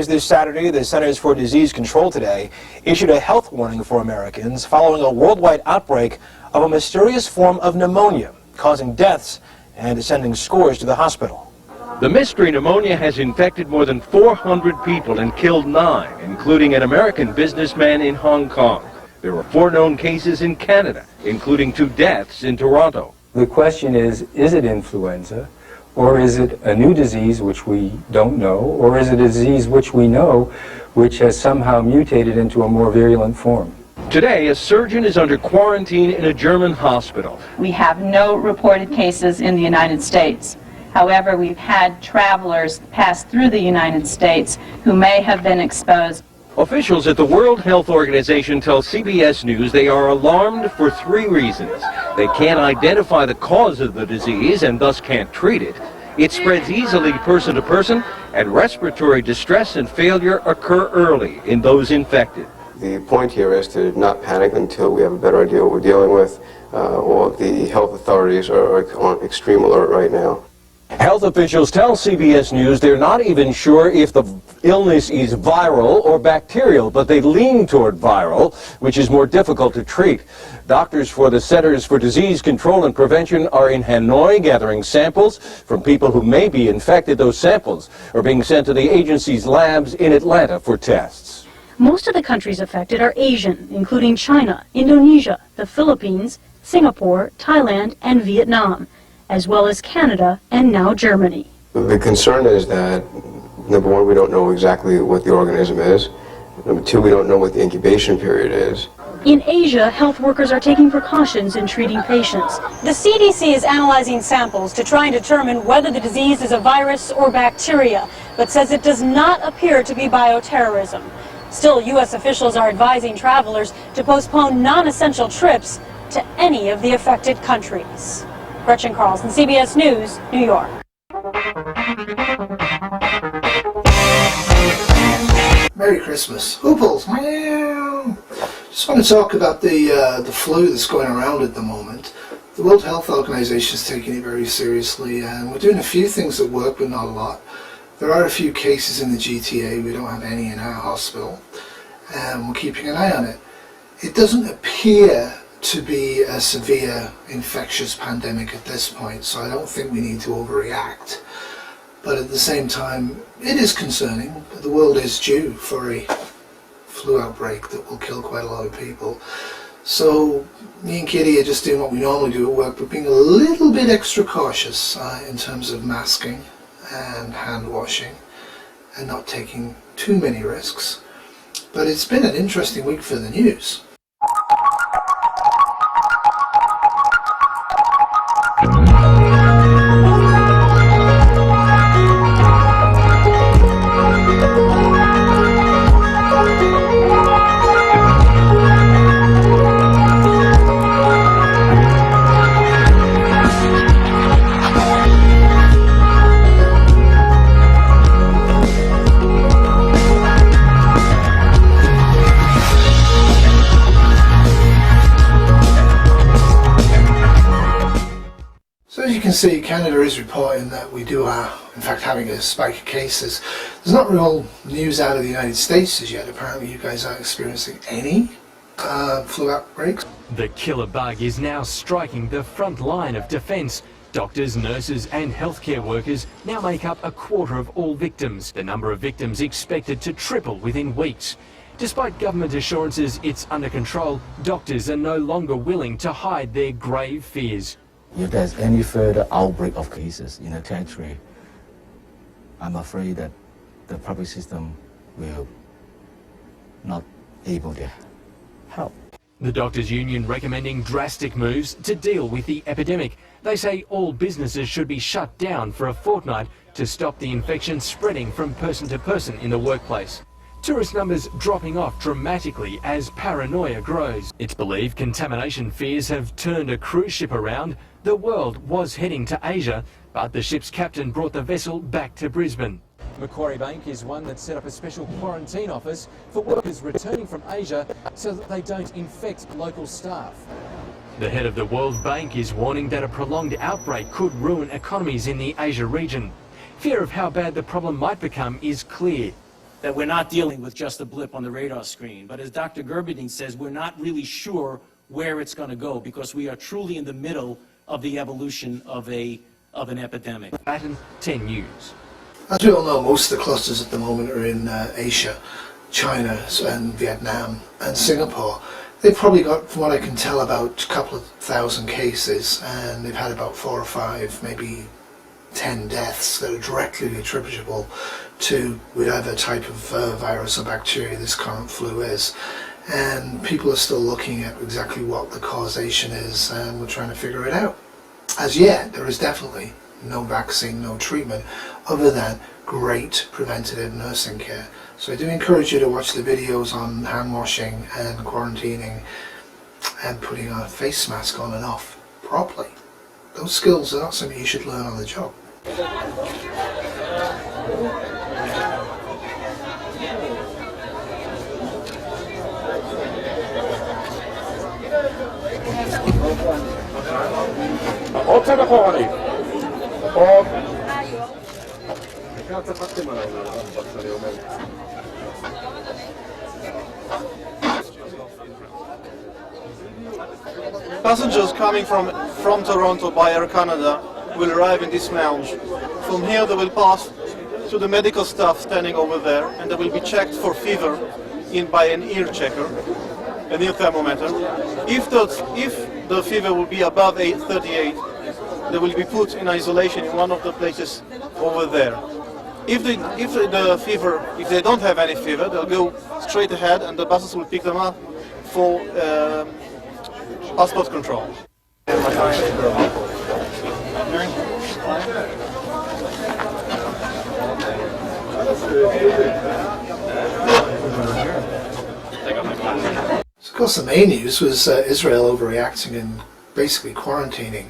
This Saturday, the Centers for Disease Control today issued a health warning for Americans following a worldwide outbreak of a mysterious form of pneumonia, causing deaths and sending scores to the hospital. The mystery pneumonia has infected more than 400 people and killed 9, including an American businessman in Hong Kong. There are 4 known cases in Canada, including 2 deaths in Toronto. The question is it influenza? Or is it a new disease which we don't know? Or is it a disease which we know, which has somehow mutated into a more virulent form? Today, a surgeon is under quarantine in a German hospital. We have no reported cases in the United States. However, we've had travelers pass through the United States who may have been exposed. Officials at the World Health Organization tell CBS News they are alarmed for 3 reasons. They can't identify the cause of the disease and thus can't treat it. It spreads easily person to person, and respiratory distress and failure occur early in those infected. The point here is to not panic until we have a better idea what we're dealing with. All the health authorities are on extreme alert right now. Health officials tell CBS News they're not even sure if the illness is viral or bacterial, but they lean toward viral, which is more difficult to treat. Doctors for the Centers for Disease Control and Prevention are in Hanoi gathering samples from people who may be infected. Those samples are being sent to the agency's labs in Atlanta for tests. Most of the countries affected are Asian, including China, Indonesia, the Philippines, Singapore, Thailand, and Vietnam, as well as Canada and now Germany. The concern is that, number 1, we don't know exactly what the organism is. Number 2, we don't know what the incubation period is. In Asia, health workers are taking precautions in treating patients. The CDC is analyzing samples to try and determine whether the disease is a virus or bacteria, but says it does not appear to be bioterrorism. Still, U.S. officials are advising travelers to postpone non-essential trips to any of the affected countries. Gretchen Carlson, CBS News, New York. Merry Christmas. Hooples. Meow. Just want to talk about the flu that's going around at the moment. The World Health Organization is taking it very seriously, and we're doing a few things at work, but not a lot. There are a few cases in the GTA. We don't have any in our hospital, and we're keeping an eye on it. It doesn't appear to be a severe infectious pandemic at this point, so I don't think we need to overreact. But at the same time, it is concerning. The world is due for a flu outbreak that will kill quite a lot of people. So me and Kitty are just doing what we normally do at work, but being a little bit extra cautious in terms of masking and hand washing and not taking too many risks. But it's been an interesting week for the news. See, Canada is reporting that we are, in fact, having a spike of cases. There's not real news out of the United States as yet. Apparently you guys aren't experiencing any flu outbreaks. The killer bug is now striking the front line of defence. Doctors, nurses and healthcare workers now make up a quarter of all victims. The number of victims expected to triple within weeks. Despite government assurances it's under control, doctors are no longer willing to hide their grave fears. If there's any further outbreak of cases in the territory, I'm afraid that the public system will not able to help. The Doctors' Union recommending drastic moves to deal with the epidemic. They say all businesses should be shut down for a fortnight to stop the infection spreading from person to person in the workplace. Tourist numbers dropping off dramatically as paranoia grows. It's believed contamination fears have turned a cruise ship around. The World was heading to Asia, but the ship's captain brought the vessel back to Brisbane. Macquarie Bank is one that set up a special quarantine office for workers returning from Asia so that they don't infect local staff. The head of the World Bank is warning that a prolonged outbreak could ruin economies in the Asia region. fear of how bad the problem might become is clear. That we're not dealing with just a blip on the radar screen. But as Dr. Gerberding says, we're not really sure where it's going to go because we are truly in the middle of the evolution of an epidemic. Latin 10 News. As we all know, most of the clusters at the moment are in Asia, China and Vietnam and Singapore. They've probably got, from what I can tell, about a couple of thousand cases, and they've had about 4 or 5, maybe 10 deaths that are directly attributable to whatever type of virus or bacteria this current flu is. And people are still looking at exactly what the causation is, and we're trying to figure it out. As yet, there is definitely no vaccine, no treatment, other than great preventative nursing care. So I do encourage you to watch the videos on hand washing and quarantining and putting a face mask on and off properly. Those skills are not something you should learn on the job. Passengers coming from Toronto by Air Canada will arrive in this lounge. From here they will pass to the medical staff standing over there, and they will be checked for fever by an ear checker, an ear thermometer. If the fever will be above 38, they will be put in isolation in one of the places over there. If they don't have any fever, they'll go straight ahead, and the buses will pick them up for passport control. So, of course, the main news was Israel overreacting and basically quarantining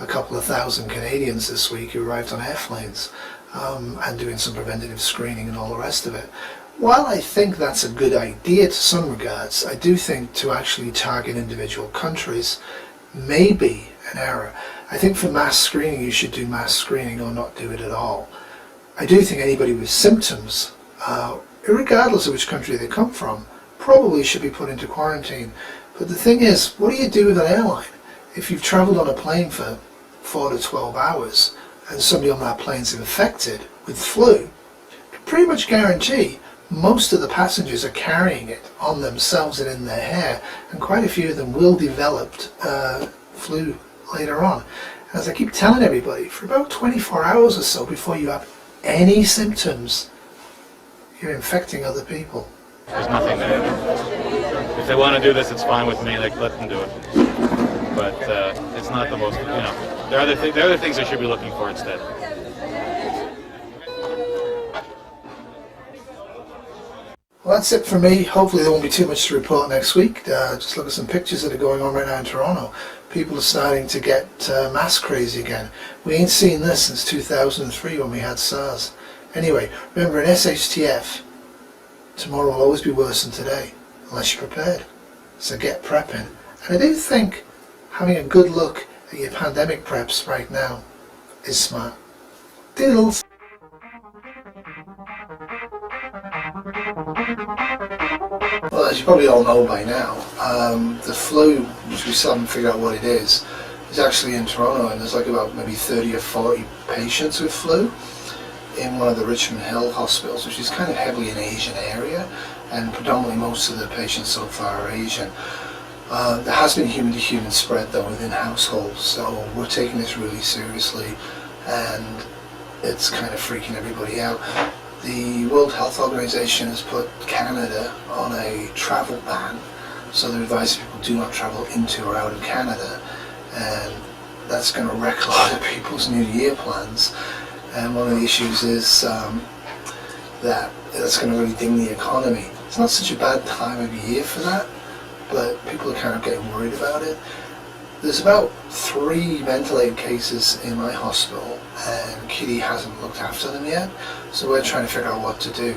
a couple of thousand Canadians this week who arrived on airplanes and doing some preventative screening and all the rest of it. While I think that's a good idea to some regards, I do think to actually target individual countries may be an error. I think for mass screening you should do mass screening or not do it at all. I do think anybody with symptoms, regardless of which country they come from, probably should be put into quarantine. But the thing is, what do you do with an airline? If you've travelled on a plane for 4 to 12 hours and somebody on that plane's infected with flu, you can pretty much guarantee most of the passengers are carrying it on themselves and in their hair, and quite a few of them will develop flu later on. As I keep telling everybody, for about 24 hours or so before you have any symptoms, you're infecting other people. There's nothing there. If they want to do this, it's fine with me. Like, let them do it. But it's not the most, there are other things they should be looking for instead. Well, that's it for me. Hopefully there won't be too much to report next week. Just look at some pictures that are going on right now in Toronto. People are starting to get mask crazy again. We ain't seen this since 2003 when we had SARS. Anyway, remember in SHTF, tomorrow will always be worse than today, unless you're prepared. So get prepping. And I do think having a good look at your pandemic preps right now is smart. Doodles! Well, as you probably all know by now, the flu, which we still haven't figured out what it is actually in Toronto, and there's like about maybe 30 or 40 patients with flu in one of the Richmond Hill hospitals, which is kind of heavily an Asian area, and predominantly most of the patients so far are Asian. There has been human-to-human spread though within households, so we're taking this really seriously, and it's kind of freaking everybody out. The World Health Organization has put Canada on a travel ban, so they're advising people do not travel into or out of Canada, and that's going to wreck a lot of people's New Year plans. And one of the issues is that that's going to really ding the economy. It's not such a bad time of year for that, but people are kind of getting worried about it. There's about 3 ventilated cases in my hospital, and Kitty hasn't looked after them yet, so we're trying to figure out what to do.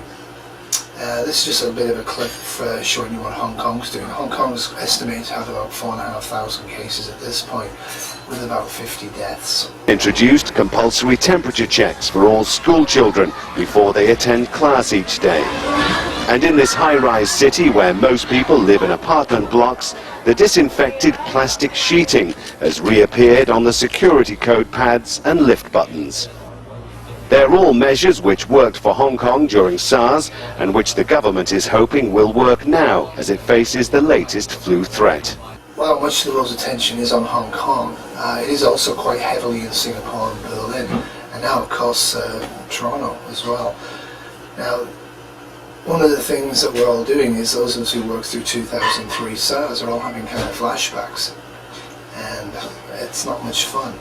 This is just a bit of a clip showing you what Hong Kong's doing. Hong Kong's estimated to have about 4,500 cases at this point, with about 50 deaths. Introduced compulsory temperature checks for all school children before they attend class each day. And in this high-rise city where most people live in apartment blocks, the disinfected plastic sheeting has reappeared on the security code pads and lift buttons. They're all measures which worked for Hong Kong during SARS and which the government is hoping will work now as it faces the latest flu threat. While much of the world's attention is on Hong Kong, it is also quite heavily in Singapore and Berlin, and now of course Toronto as well. Now, one of the things that we're all doing is those of us who worked through 2003 SARS are all having kind of flashbacks, and it's not much fun.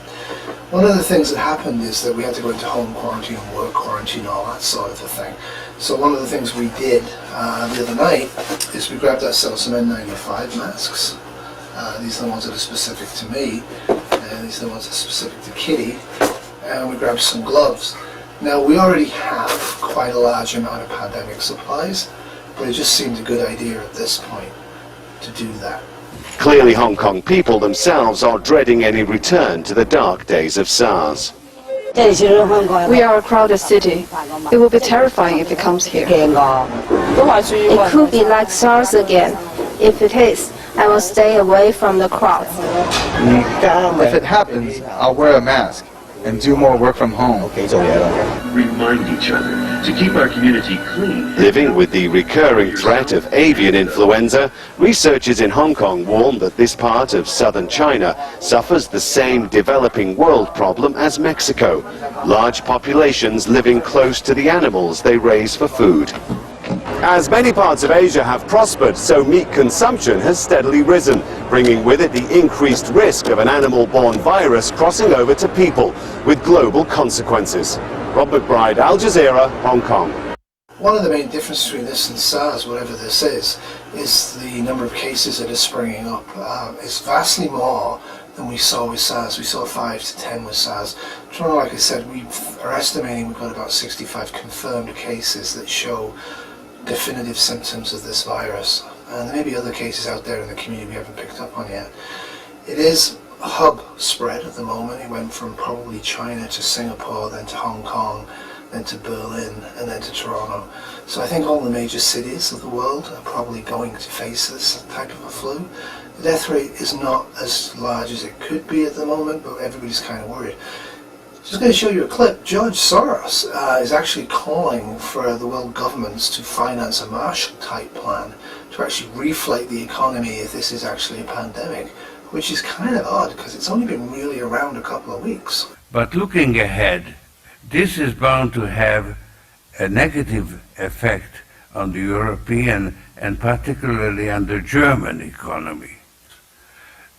One of the things that happened is that we had to go into home quarantine, work quarantine, all that sort of a thing. So one of the things we did the other night is we grabbed ourselves some N95 masks. These are the ones that are specific to me, and these are the ones that are specific to Kitty, and we grabbed some gloves. Now, we already have quite a large amount of pandemic supplies, but it just seemed a good idea at this point to do that. Clearly, Hong Kong people themselves are dreading any return to the dark days of SARS. We are a crowded city. It will be terrifying if it comes here. It could be like SARS again. If it is, I will stay away from the crowds. If it happens, I'll wear a mask and do more work from home. Remind each other to keep our community clean. Living with the recurring threat of avian influenza, researchers in Hong Kong warn that this part of southern China suffers the same developing world problem as Mexico. Large populations living close to the animals they raise for food. As many parts of Asia have prospered, so meat consumption has steadily risen, bringing with it the increased risk of an animal-borne virus crossing over to people, with global consequences. Rob McBride, Al Jazeera, Hong Kong. One of the main differences between this and SARS, whatever this is the number of cases that are springing up. It's vastly more than we saw with SARS. We saw 5 to 10 with SARS. Toronto, like I said, we are estimating we've got about 65 confirmed cases that show definitive symptoms of this virus, and there may be other cases out there in the community we haven't picked up on yet. It is a hub spread at the moment. It went from probably China to Singapore, then to Hong Kong, then to Berlin, and then to Toronto. So I think all the major cities of the world are probably going to face this type of a flu. The death rate is not as large as it could be at the moment, but everybody's kind of worried. Just going to show you a clip. George Soros is actually calling for the world governments to finance a Marshall-type plan to actually reflate the economy if this is actually a pandemic, which is kind of odd because it's only been really around a couple of weeks. But looking ahead, this is bound to have a negative effect on the European and particularly on the German economy.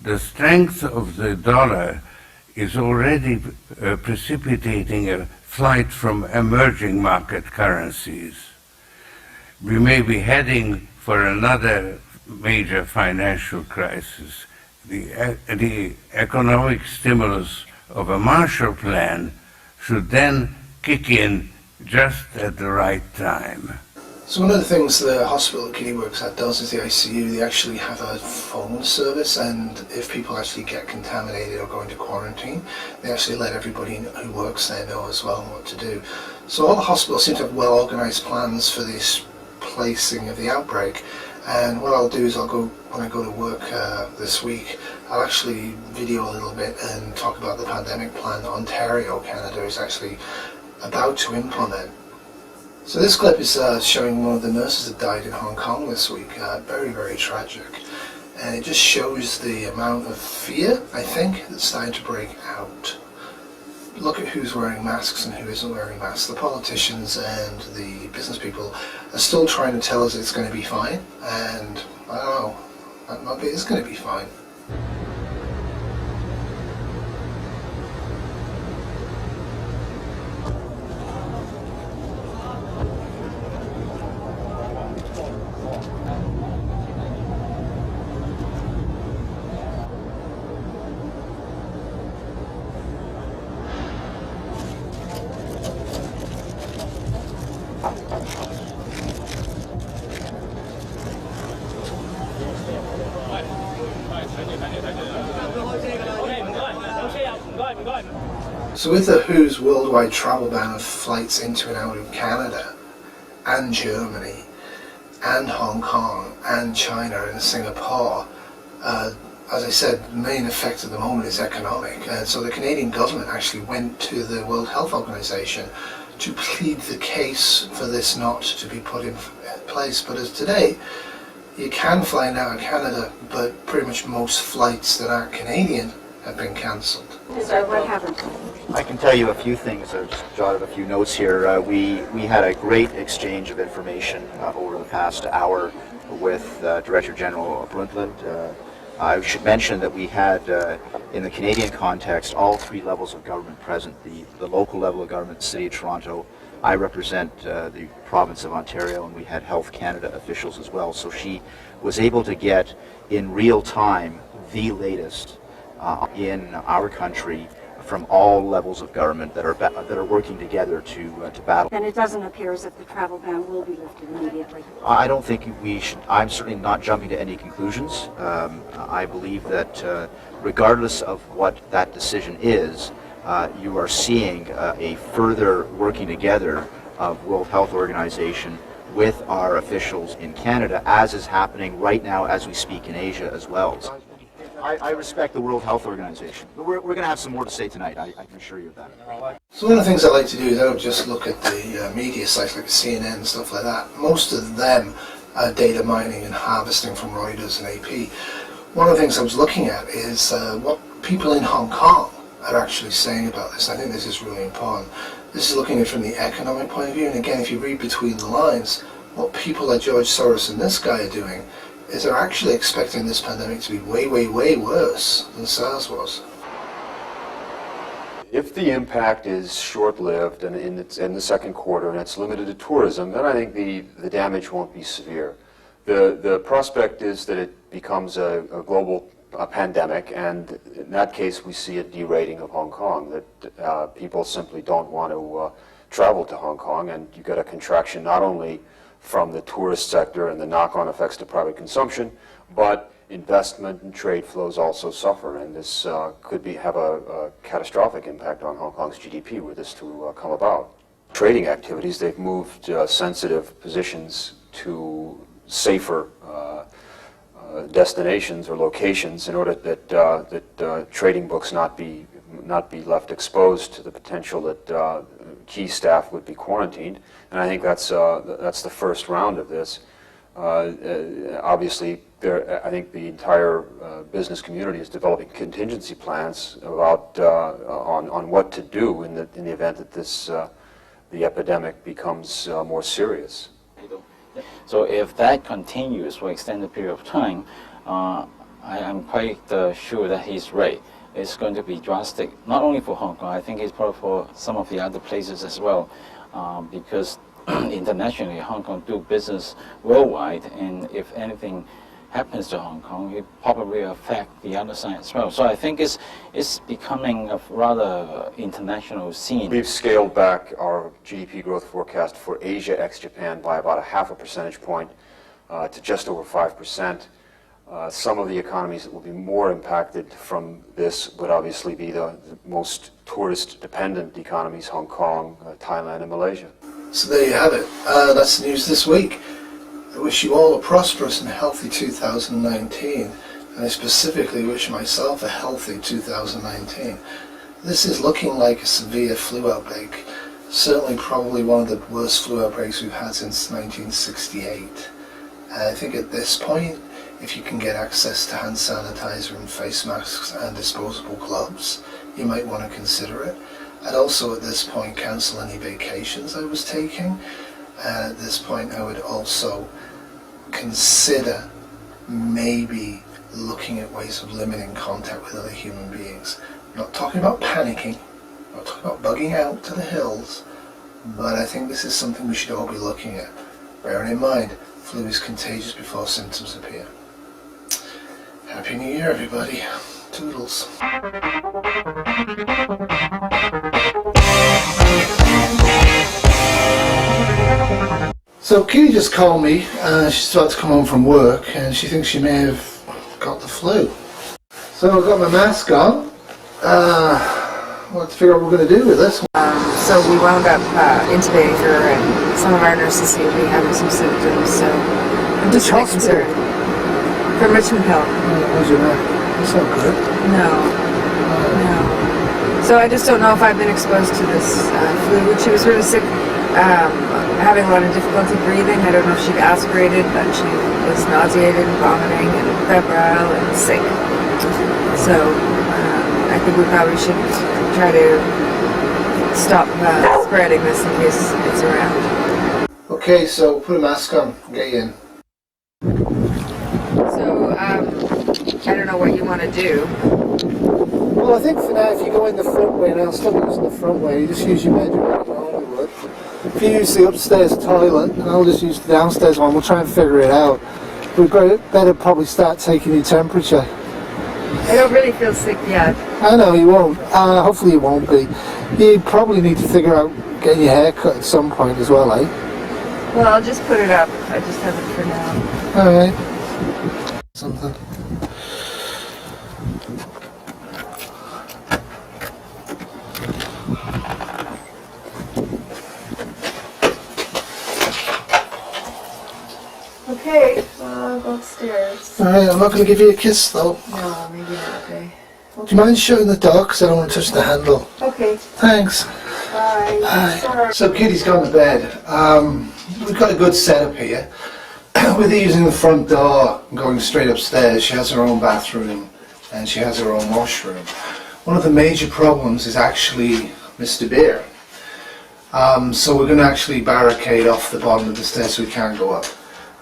The strength of the dollar is already precipitating a flight from emerging market currencies. We may be heading for another major financial crisis. The economic stimulus of a Marshall Plan should then kick in just at the right time. So one of the things the hospital that Kitty works at does is the ICU. They actually have a phone service, and if people actually get contaminated or go into quarantine, they actually let everybody who works there know as well what to do. So all the hospitals seem to have well organized plans for this placing of the outbreak. And what I'll do is when I go to work this week, I'll actually video a little bit and talk about the pandemic plan that Ontario, Canada is actually about to implement. So this clip is showing one of the nurses that died in Hong Kong this week. Very, very tragic. And it just shows the amount of fear, I think, that's starting to break out. Look at who's wearing masks and who isn't wearing masks. The politicians and the business people are still trying to tell us it's going to be fine. And I don't know, maybe it is going to be fine. So with the WHO's worldwide travel ban of flights into and out of Canada and Germany and Hong Kong and China and Singapore, as I said, the main effect at the moment is economic. And so the Canadian government actually went to the World Health Organization to plead the case for this not to be put in place. But as today, you can fly now in Canada, but pretty much most flights that aren't Canadian have been cancelled. So what happened? I can tell you a few things. I've just jotted a few notes here. We had a great exchange of information over the past hour with Director General Brundtland. I should mention that we had, in the Canadian context, all three levels of government present. The local level of government, the City of Toronto. I represent the province of Ontario, and we had Health Canada officials as well. So she was able to get in real time the latest in our country from all levels of government that are working together to battle. Then it doesn't appear as if the travel ban will be lifted immediately. I don't think we should. I'm certainly not jumping to any conclusions. I believe that regardless of what that decision is, you are seeing a further working together of World Health Organization with our officials in Canada, as is happening right now as we speak in Asia as well. I respect the World Health Organization. We're going to have some more to say tonight, I can assure you of that. So one of the things I like to do is I don't just look at the media sites like CNN and stuff like that. Most of them are data mining and harvesting from Reuters and AP. One of the things I was looking at is what people in Hong Kong are actually saying about this. I think this is really important. This is looking at it from the economic point of view, and again, if you read between the lines, what people like George Soros and this guy are doing is they're actually expecting this pandemic to be way, way, way worse than SARS was. If the impact is short-lived and in the second quarter and it's limited to tourism, then I think the damage won't be severe. The prospect is that it becomes a global pandemic, and in that case we see a derating of Hong Kong, that people simply don't want to travel to Hong Kong, and you get a contraction not only from the tourist sector and the knock-on effects to private consumption, but investment and trade flows also suffer, and this could have a catastrophic impact on Hong Kong's GDP were this to come about. Trading activities, they've moved sensitive positions to safer destinations or locations in order that trading books not be left exposed to the potential that key staff would be quarantined, and I think that's the first round of this. Obviously, I think the entire business community is developing contingency plans about on what to do in the event that the epidemic becomes more serious. So if that continues for an extended period of time, I am quite sure that he's right. It's going to be drastic, not only for Hong Kong, I think it's probably for some of the other places as well, because internationally, Hong Kong do business worldwide, and if anything happens to Hong Kong, it probably affect the other side as well. So I think it's becoming a rather international scene. We've scaled back our GDP growth forecast for Asia ex-Japan by about 0.5 percentage point to just over 5%. Some of the economies that will be more impacted from this would obviously be the most tourist-dependent economies, Hong Kong, Thailand, and Malaysia. So there you have it. That's the news this week. I wish you all a prosperous and healthy 2019, and I specifically wish myself a healthy 2019. This is looking like a severe flu outbreak, certainly probably one of the worst flu outbreaks we've had since 1968. And I think at this point, if you can get access to hand sanitizer and face masks and disposable gloves, you might want to consider it. I'd also at this point cancel any vacations I was taking, and at this point I would also consider maybe looking at ways of limiting contact with other human beings. I'm not talking about panicking, I'm not talking about bugging out to the hills, but I think this is something we should all be looking at. Bearing in mind, flu is contagious before symptoms appear. Happy New Year, everybody. Toodles. So Kitty just called me. She's about to come home from work, and she thinks she may have got the flu. So I've got my mask on. we'll have to figure out what we're going to do with this. So we wound up intubating her, and some of our nurses seem to be having some symptoms, so I'm just a bit concerned. From Richmond Hill. How's your neck? That's not good. No. No. So I just don't know if I've been exposed to this flu, when she was really sick, having a lot of difficulty breathing. I don't know if she'd aspirated, but she was nauseated, vomiting, and febrile, and sick. So I think we probably should try to stop spreading this in case it's around. Okay, so put a mask on, get you in. So, I don't know what you want to do. Well, I think for now, if you go in the front way, and I'll stop using the front way, you just use your bedroom like you normally would. If you use the upstairs toilet, and I'll just use the downstairs one, we'll try and figure it out. We'd better probably start taking your temperature. I don't really feel sick yet. I know you won't. Hopefully you won't be. You probably need to figure out getting your hair cut at some point as well, eh? Well, I'll just put it up. I just have it for now. Alright. Something. Okay, I'll go upstairs. Alright, I'm not going to give you a kiss though. No, maybe not, okay. Do you mind shutting the door, because I don't want to touch the handle? Okay. Thanks. Bye. Hi. So Kitty's gone to bed. We've got a good setup here. With her using the front door and going straight upstairs, she has her own bathroom and she has her own washroom. One of the major problems is actually Mr. Beer. So we're going to actually barricade off the bottom of the stairs so we can't go up.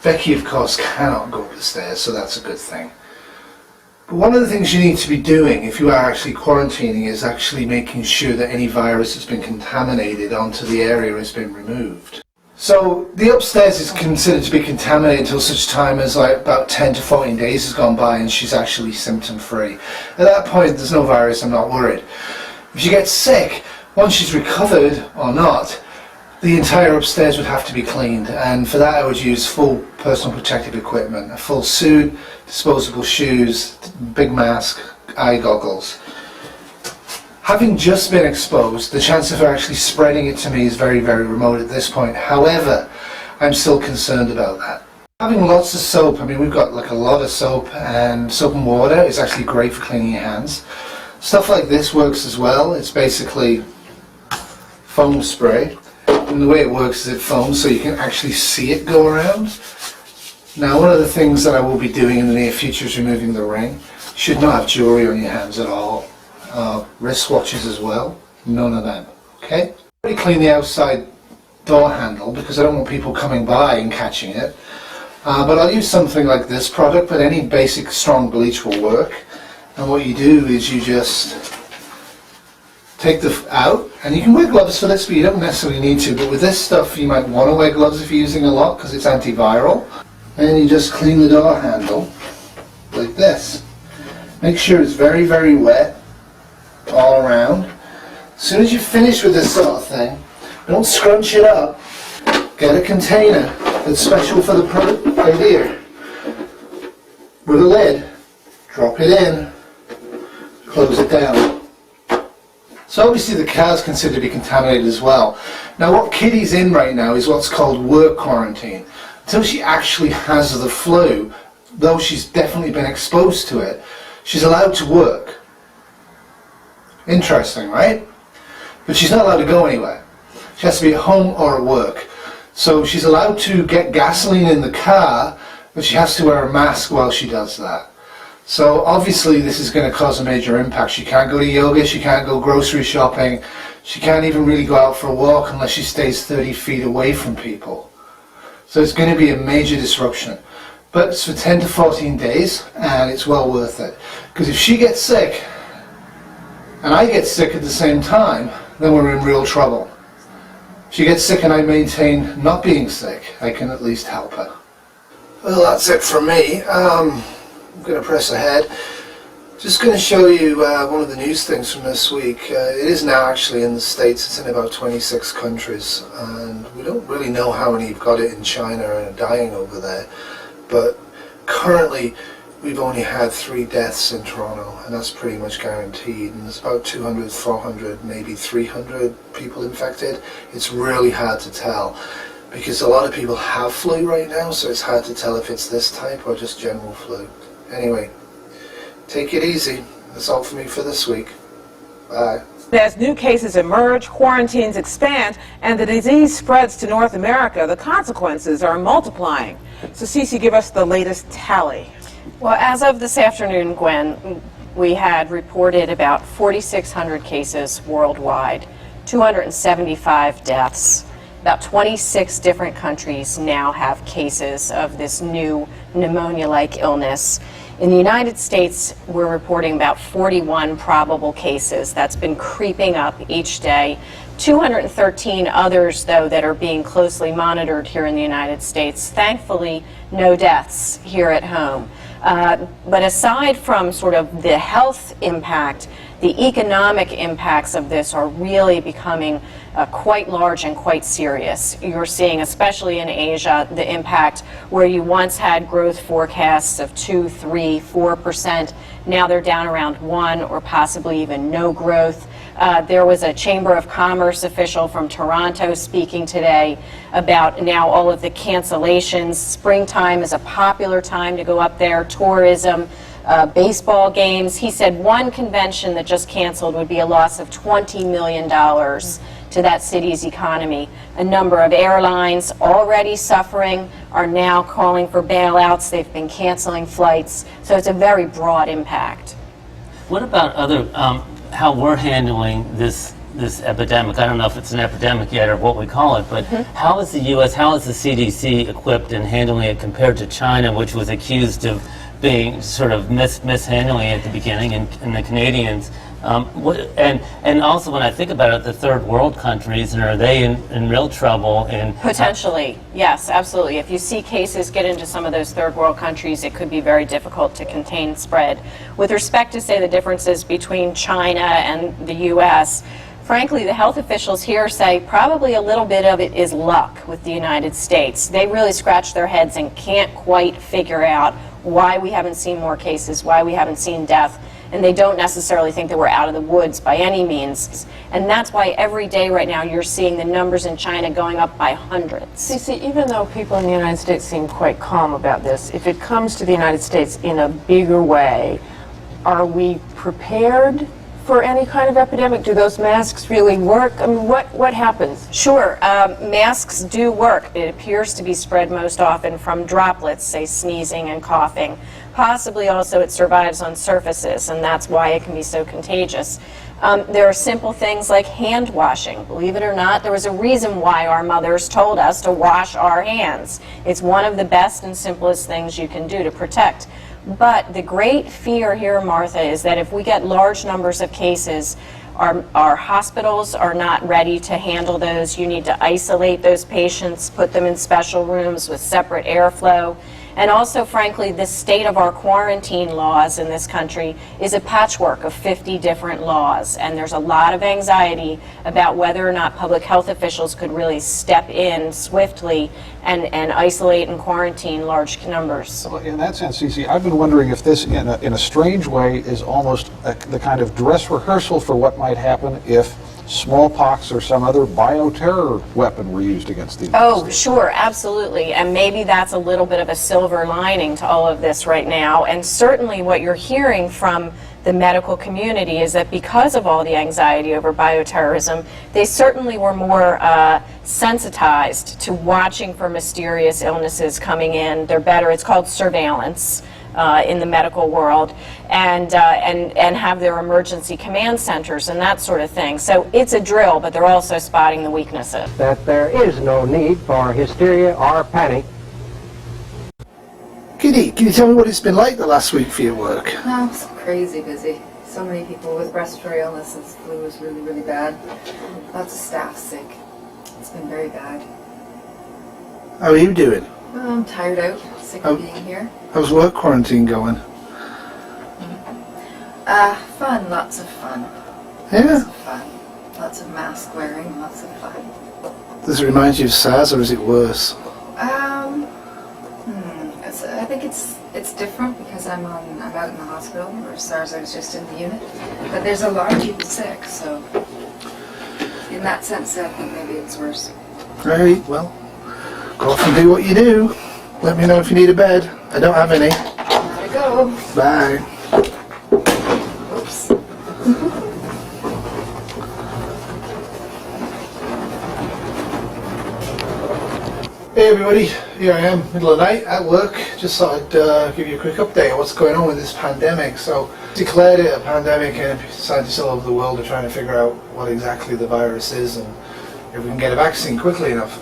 Becky, of course, cannot go up the stairs, so that's a good thing. But one of the things you need to be doing if you are actually quarantining is actually making sure that any virus that's been contaminated onto the area has been removed. So the upstairs is considered to be contaminated until such time as like about 10 to 14 days has gone by and she's actually symptom free. At that point there's no virus, I'm not worried. If she gets sick, once she's recovered or not, the entire upstairs would have to be cleaned, and for that I would use full personal protective equipment, a full suit, disposable shoes, big mask, eye goggles. Having just been exposed, the chance of her actually spreading it to me is very, very remote at this point. However, I'm still concerned about that. Having lots of soap, I mean we've got like a lot of soap, and soap and water is actually great for cleaning your hands. Stuff like this works as well. It's basically foam spray. And the way it works is it foams so you can actually see it go around. Now one of the things that I will be doing in the near future is removing the ring. You should not have jewellery on your hands at all. Wristwatches as well, none of them, okay? I already clean the outside door handle because I don't want people coming by and catching it. But I'll use something like this product, but any basic strong bleach will work. And what you do is you just take the out, and you can wear gloves for this, but you don't necessarily need to. But with this stuff, you might want to wear gloves if you're using a lot because it's antiviral. And you just clean the door handle like this. Make sure it's very, very wet all around. As soon as you finish with this sort of thing, don't scrunch it up. Get a container that's special for the product right here with a lid. Drop it in. Close it down. So obviously the car's considered to be contaminated as well. Now what Kitty's in right now is what's called work quarantine. Until she actually has the flu, though she's definitely been exposed to it, she's allowed to work. Interesting, right? But she's not allowed to go anywhere. She has to be at home or at work. So she's allowed to get gasoline in the car, but she has to wear a mask while she does that. So obviously this is going to cause a major impact. She can't go to yoga, she can't go grocery shopping, she can't even really go out for a walk unless she stays 30 feet away from people. So it's going to be a major disruption. But it's for 10 to 14 days and it's well worth it. Because if she gets sick and I get sick at the same time, then we're in real trouble. If she gets sick and I maintain not being sick, I can at least help her. Well, that's it from me. I'm going to press ahead. Just going to show you one of the news things from this week. It is now actually in the States. It's in about 26 countries, and we don't really know how many have got it in China and are dying over there. But currently we've only had 3 deaths in Toronto, and that's pretty much guaranteed. And there's about 200, 400, maybe 300 people infected. It's really hard to tell because a lot of people have flu right now, so it's hard to tell if it's this type or just general flu. Anyway, take it easy. That's all for me for this week. Bye. As new cases emerge, quarantines expand, and the disease spreads to North America, the consequences are multiplying. So Cece, give us the latest tally. Well, as of this afternoon, Gwen, we had reported about 4,600 cases worldwide, 275 deaths. About 26 different countries now have cases of this new pneumonia-like illness. In the United States, we're reporting about 41 probable cases. That's been creeping up each day. 213 others, though, that are being closely monitored here in the United States. Thankfully, no deaths here at home. But aside from sort of the health impact, the economic impacts of this are really becoming quite large and quite serious. You're seeing, especially in Asia, the impact where you once had growth forecasts of 2, 3, 4%. Now they're down around 1 or possibly even no growth. There was a Chamber of Commerce official from Toronto speaking today about now all of the cancellations. Springtime is a popular time to go up there, tourism, baseball games. He said one convention that just canceled would be a loss of $20 million to that city's economy. A number of airlines already suffering are now calling for bailouts. They've been canceling flights. So it's a very broad impact. What about other, how we're handling this epidemic? I don't know if it's an epidemic yet or what we call it, but how is the U.S., how is the CDC equipped in handling it compared to China, which was accused of being sort of mishandling at the beginning, and the Canadians? And also when I think about it, the third world countries, and are they in real trouble? Potentially, yes, absolutely. If you see cases get into some of those third world countries, it could be very difficult to contain spread. With respect to, say, the differences between China and the U.S., frankly, the health officials here say probably a little bit of it is luck with the United States. They really scratch their heads and can't quite figure out why we haven't seen more cases, why we haven't seen death. And they don't necessarily think that we're out of the woods by any means. And that's why every day right now you're seeing the numbers in China going up by hundreds. Cece, even though people in the United States seem quite calm about this, if it comes to the United States in a bigger way, are we prepared for any kind of epidemic? Do those masks really work? I mean, what happens? Sure, masks do work. It appears to be spread most often from droplets, say sneezing and coughing. Possibly also it survives on surfaces, and that's why it can be so contagious. There are simple things like hand washing. Believe it or not, there was a reason why our mothers told us to wash our hands. It's one of the best and simplest things you can do to protect. But the great fear here, Martha, is that if we get large numbers of cases, our hospitals are not ready to handle those. You need to isolate those patients, put them in special rooms with separate airflow. And also, frankly, the state of our quarantine laws in this country is a patchwork of 50 different laws. And there's a lot of anxiety about whether or not public health officials could really step in swiftly and isolate and quarantine large numbers. Well, in that sense, Cece, I've been wondering if this, in a strange way, is almost the kind of dress rehearsal for what might happen if smallpox or some other bioterror weapon were used against the United States. Sure, absolutely. And maybe that's a little bit of a silver lining to all of this right now. And certainly what you're hearing from the medical community is that because of all the anxiety over bioterrorism, they certainly were more sensitized to watching for mysterious illnesses coming in. They're better, it's called surveillance in the medical world, and have their emergency command centers and that sort of thing. So it's a drill, but they're also spotting the weaknesses. That there is no need for hysteria or panic. Kitty, can you tell me what it's been like the last week for your work? No, it's crazy busy. So many people with respiratory illnesses. Flu was really, really bad. Lots of staff sick. It's been very bad. How are you doing? Well, I'm tired out, sick of being here. How's work quarantine going? Fun, lots of fun. Yeah? Lots of fun. Lots of mask wearing, lots of fun. Does it remind you of SARS or is it worse? I think it's different because I'm out in the hospital, where SARS I was just in the unit. But there's a lot of people sick, so in that sense, I think maybe it's worse. Right, well, go off and do what you do. Let me know if you need a bed. I don't have any. Gotta go. Bye. Oops. Hey everybody, here I am, middle of the night at work. Just thought I'd give you a quick update on what's going on with this pandemic. So, declared it a pandemic, and scientists all over the world are trying to figure out what exactly the virus is and if we can get a vaccine quickly enough.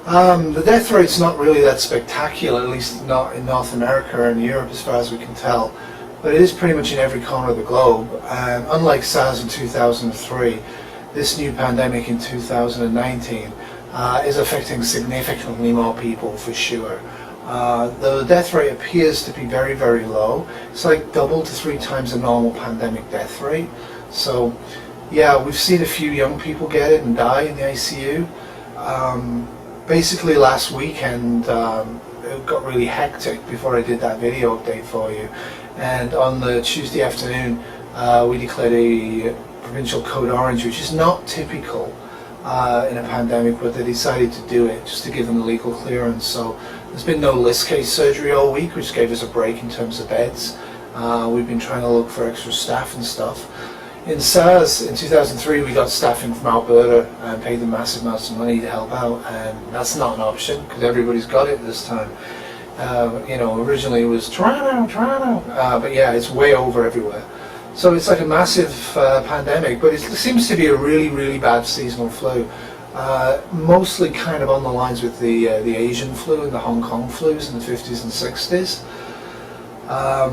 The death rate's not really that spectacular, at least not in North America and Europe as far as we can tell. But it is pretty much in every corner of the globe. And unlike SARS in 2003, this new pandemic in 2019 is affecting significantly more people for sure. The death rate appears to be very, very low. It's like double to 3 times the normal pandemic death rate. So yeah, we've seen a few young people get it and die in the ICU. Basically last weekend it got really hectic before I did that video update for you. And on the Tuesday afternoon we declared a provincial code orange, which is not typical in a pandemic, but they decided to do it just to give them the legal clearance. So there's been no list case surgery all week, which gave us a break in terms of beds. We've been trying to look for extra staff and stuff. In SARS in 2003 we got staffing from Alberta and paid them massive amounts of money to help out, and that's not an option because everybody's got it this time. You know, originally it was Toronto, but yeah, it's way over everywhere. So it's like a massive pandemic, but it seems to be a really, really bad seasonal flu. Mostly kind of on the lines with the Asian flu and the Hong Kong flus in the 50s and 60s.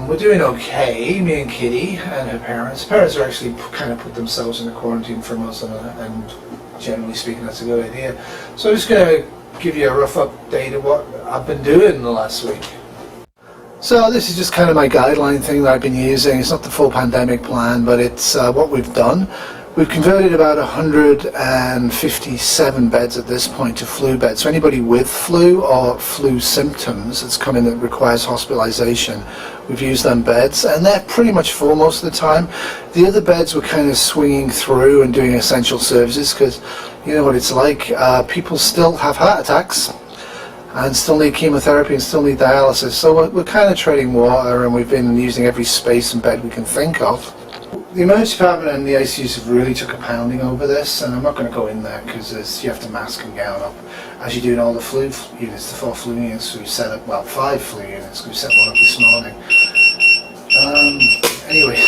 We're doing okay, me and Kitty and her parents. Her parents are actually kind of put themselves in a quarantine from us, and generally speaking that's a good idea. So I'm just going to give you a rough update of what I've been doing in the last week. So this is just kind of my guideline thing that I've been using. It's not the full pandemic plan, but it's what we've done. We've converted about 157 beds at this point to flu beds. So anybody with flu or flu symptoms that's come in that requires hospitalization, we've used them beds, and they're pretty much full most of the time. The other beds were kind of swinging through and doing essential services because you know what it's like. People still have heart attacks and still need chemotherapy and still need dialysis. So we're kind of treading water, and we've been using every space and bed we can think of. The emergency department and the ICUs have really took a pounding over this, and I'm not going to go in there because you have to mask and gown up, as you do in all the flu units, the 4 flu units. We set up, well, 5 flu units. We set one up this morning. Anyway,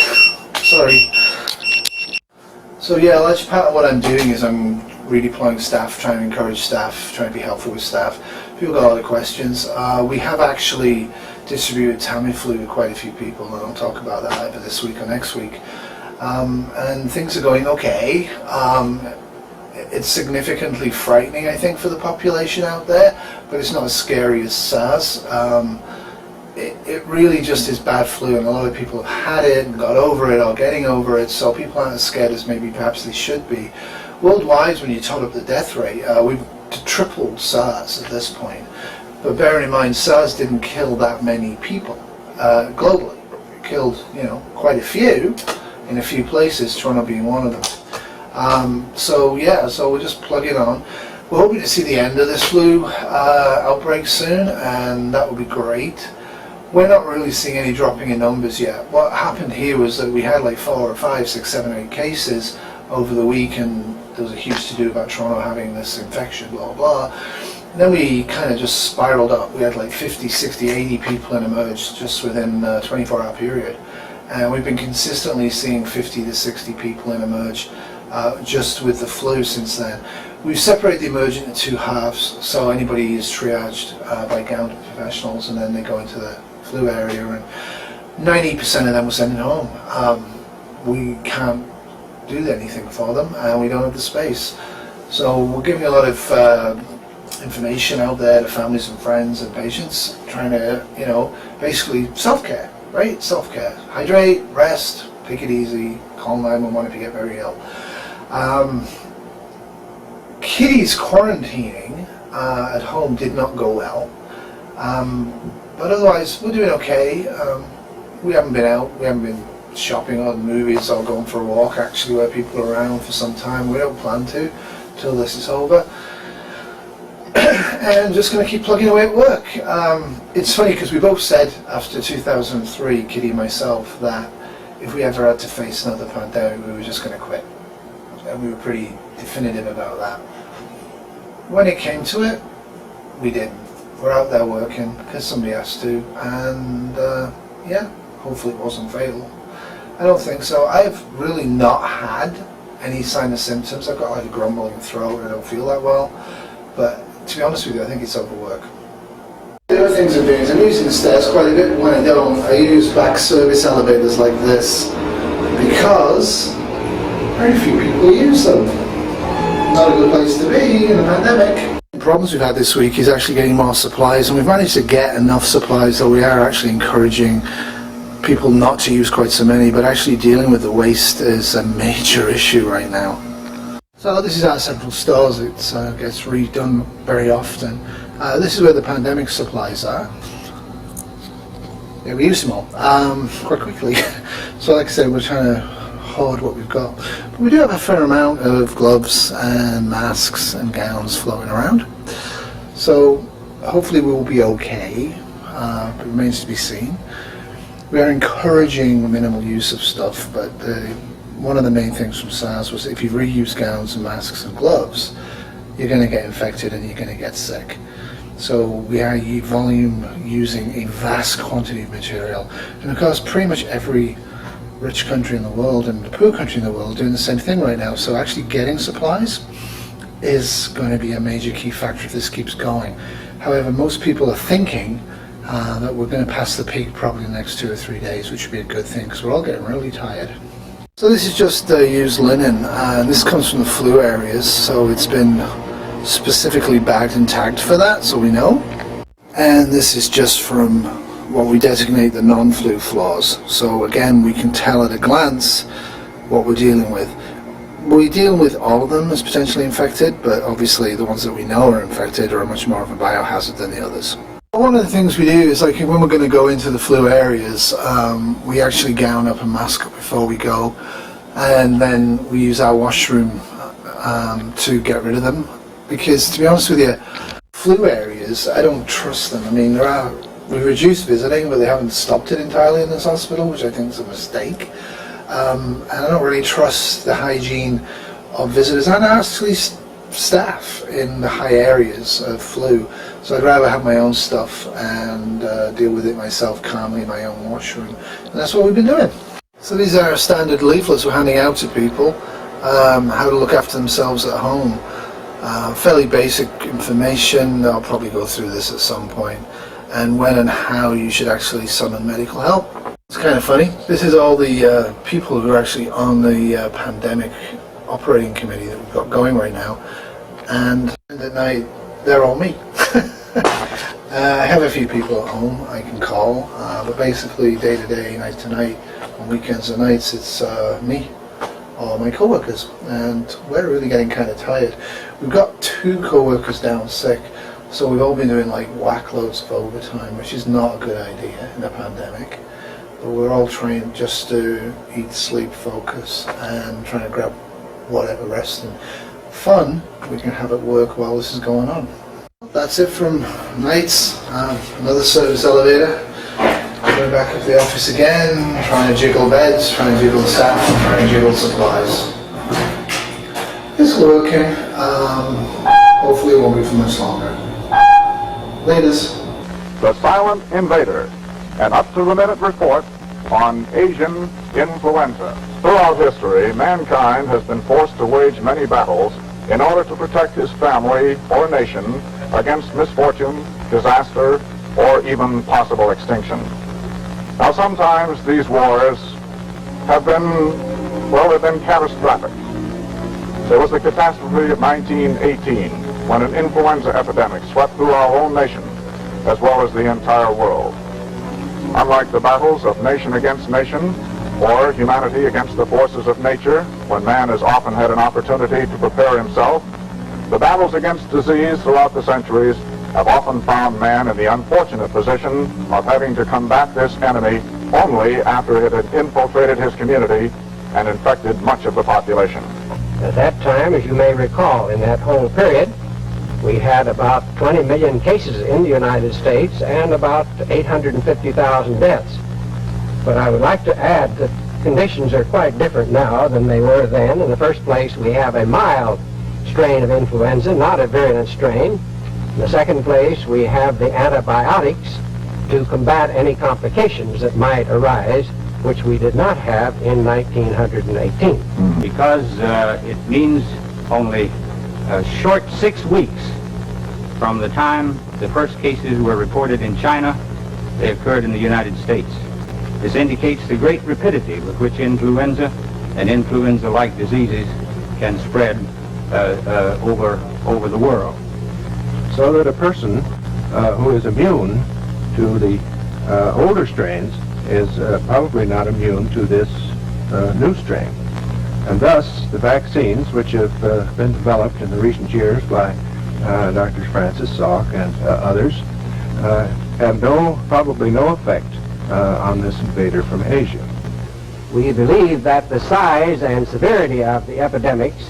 sorry. So yeah, a large part of what I'm doing is I'm redeploying staff, trying to encourage staff, trying to be helpful with staff. People got a lot of questions. We have actually distributed Tamiflu to quite a few people, and I'll talk about that either this week or next week. And things are going okay. It's significantly frightening, I think, for the population out there, but it's not as scary as SARS. It really just is bad flu, and a lot of people have had it and got over it or getting over it, so people aren't as scared as maybe perhaps they should be. Worldwide, when you tot up the death rate, we've tripled SARS at this point. But bearing in mind, SARS didn't kill that many people globally. It killed, you know, quite a few in a few places, Toronto being one of them. So yeah, so we're just plugging on. We're hoping to see the end of this flu outbreak soon, and that would be great. We're not really seeing any dropping in numbers yet. What happened here was that we had like 4 or 5, 6, 7, 8 cases over the week, and there was a huge to-do about Toronto having this infection, blah, blah. And then we kind of just spiraled up. We had like 50, 60, 80 people in emerge just within a 24-hour period. And we've been consistently seeing 50 to 60 people in emerge just with the flu since then. We've separated the emerge into 2 halves, so anybody is triaged by gowned professionals, and then they go into the flu area, and 90% of them we're sending home. We can't do anything for them, and we don't have the space. So we're giving a lot of information out there to families and friends and patients, trying to, you know, basically self-care, right? Self-care. Hydrate, rest, take it easy, call 911 if you get very ill. Kitty's quarantining at home did not go well. But otherwise, we're doing okay. We haven't been out, we haven't been shopping or movies or going for a walk actually where people are around for some time. We don't plan to till this is over. And just going to keep plugging away at work. It's funny because we both said after 2003, Kitty and myself, that if we ever had to face another pandemic, we were just going to quit. And we were pretty definitive about that. When it came to it, we didn't. We're out there working because somebody has to, and yeah, hopefully it wasn't fatal. I don't think so. I've really not had any sign of symptoms. I've got like a grumbling throat and I don't feel that well, but to be honest with you, I think it's overwork. The other things I'm doing is I'm using the stairs quite a bit. When I don't, I use back service elevators like this because very few people use them. Not a good place to be in a pandemic. The problems we've had this week is actually getting more supplies, and we've managed to get enough supplies that we are actually encouraging people not to use quite so many, but actually dealing with the waste is a major issue right now. So this is our central stores. It gets redone very often. This is where the pandemic supplies are. Yeah, we use them all quite quickly. So like I said, we're trying to hoard what we've got. But we do have a fair amount of gloves and masks and gowns floating around. So hopefully we will be okay. It remains to be seen. We are encouraging minimal use of stuff, but one of the main things from SARS was if you reuse gowns and masks and gloves, you're going to get infected and you're going to get sick. So we are using a vast quantity of material, and of course pretty much every rich country in the world and the poor country in the world are doing the same thing right now. So actually getting supplies is going to be a major key factor if this keeps going. However, most people are thinking that we're going to pass the peak probably in the next 2 or 3 days, which would be a good thing because we're all getting really tired. So this is just used linen, and this comes from the flu areas, so it's been specifically bagged and tagged for that, so we know. And this is just from what we designate the non-flu floors. So again, we can tell at a glance what we're dealing with. We deal with all of them as potentially infected, but obviously the ones that we know are infected are much more of a biohazard than the others. One of the things we do is, like, when we're going to go into the flu areas, we actually gown up and mask up before we go, and then we use our washroom to get rid of them. Because to be honest with you, flu areas, I don't trust them. I mean, we reduced visiting, but they haven't stopped it entirely in this hospital, which I think is a mistake. And I don't really trust the hygiene of visitors and actually staff in the high areas of flu. So I'd rather have my own stuff and deal with it myself calmly in my own washroom. And that's what we've been doing. So these are standard leaflets we're handing out to people, how to look after themselves at home. Fairly basic information. I'll probably go through this at some point. And when and how you should actually summon medical help. It's kind of funny. This is all the people who are actually on the pandemic operating committee that we've got going right now. And at night, they're all me. I have a few people at home I can call, but basically day to day, night to night, on weekends and nights, it's me or my co-workers, and we're really getting kind of tired. We've got 2 co-workers down sick, so we've all been doing like whack loads of overtime, which is not a good idea in a pandemic. But we're all trying just to eat, sleep, focus, and trying to grab whatever rest and fun we can have at work while this is going on. That's it from nights. Another service elevator. Going back up to the office again, trying to jiggle beds, trying to jiggle staff, trying to jiggle supplies. It's working. Hopefully it won't be for much longer. Laters. The Silent Invader, an up-to-the-minute report on Asian influenza. Throughout history, mankind has been forced to wage many battles in order to protect his family or nation against misfortune, disaster, or even possible extinction. Now, sometimes these wars have been, well, they've been catastrophic. There was the catastrophe of 1918, when an influenza epidemic swept through our own nation, as well as the entire world. Unlike the battles of nation against nation, or humanity against the forces of nature, when man has often had an opportunity to prepare himself, the battles against disease throughout the centuries have often found man in the unfortunate position of having to combat this enemy only after it had infiltrated his community and infected much of the population. At that time, as you may recall, in that whole period, we had about 20 million cases in the United States and about 850,000 deaths. But I would like to add that conditions are quite different now than they were then. In the first place, we have a mild strain of influenza, not a virulent strain. In the second place, we have the antibiotics to combat any complications that might arise, which we did not have in 1918. Because it means only a short 6 weeks from the time the first cases were reported in China, they occurred in the United States. This indicates the great rapidity with which influenza and influenza-like diseases can spread over the world. So that a person who is immune to the older strains is probably not immune to this new strain. And thus, the vaccines, which have been developed in the recent years by Drs. Francis Salk and others, have probably no effect on this invader from Asia. We believe that the size and severity of the epidemics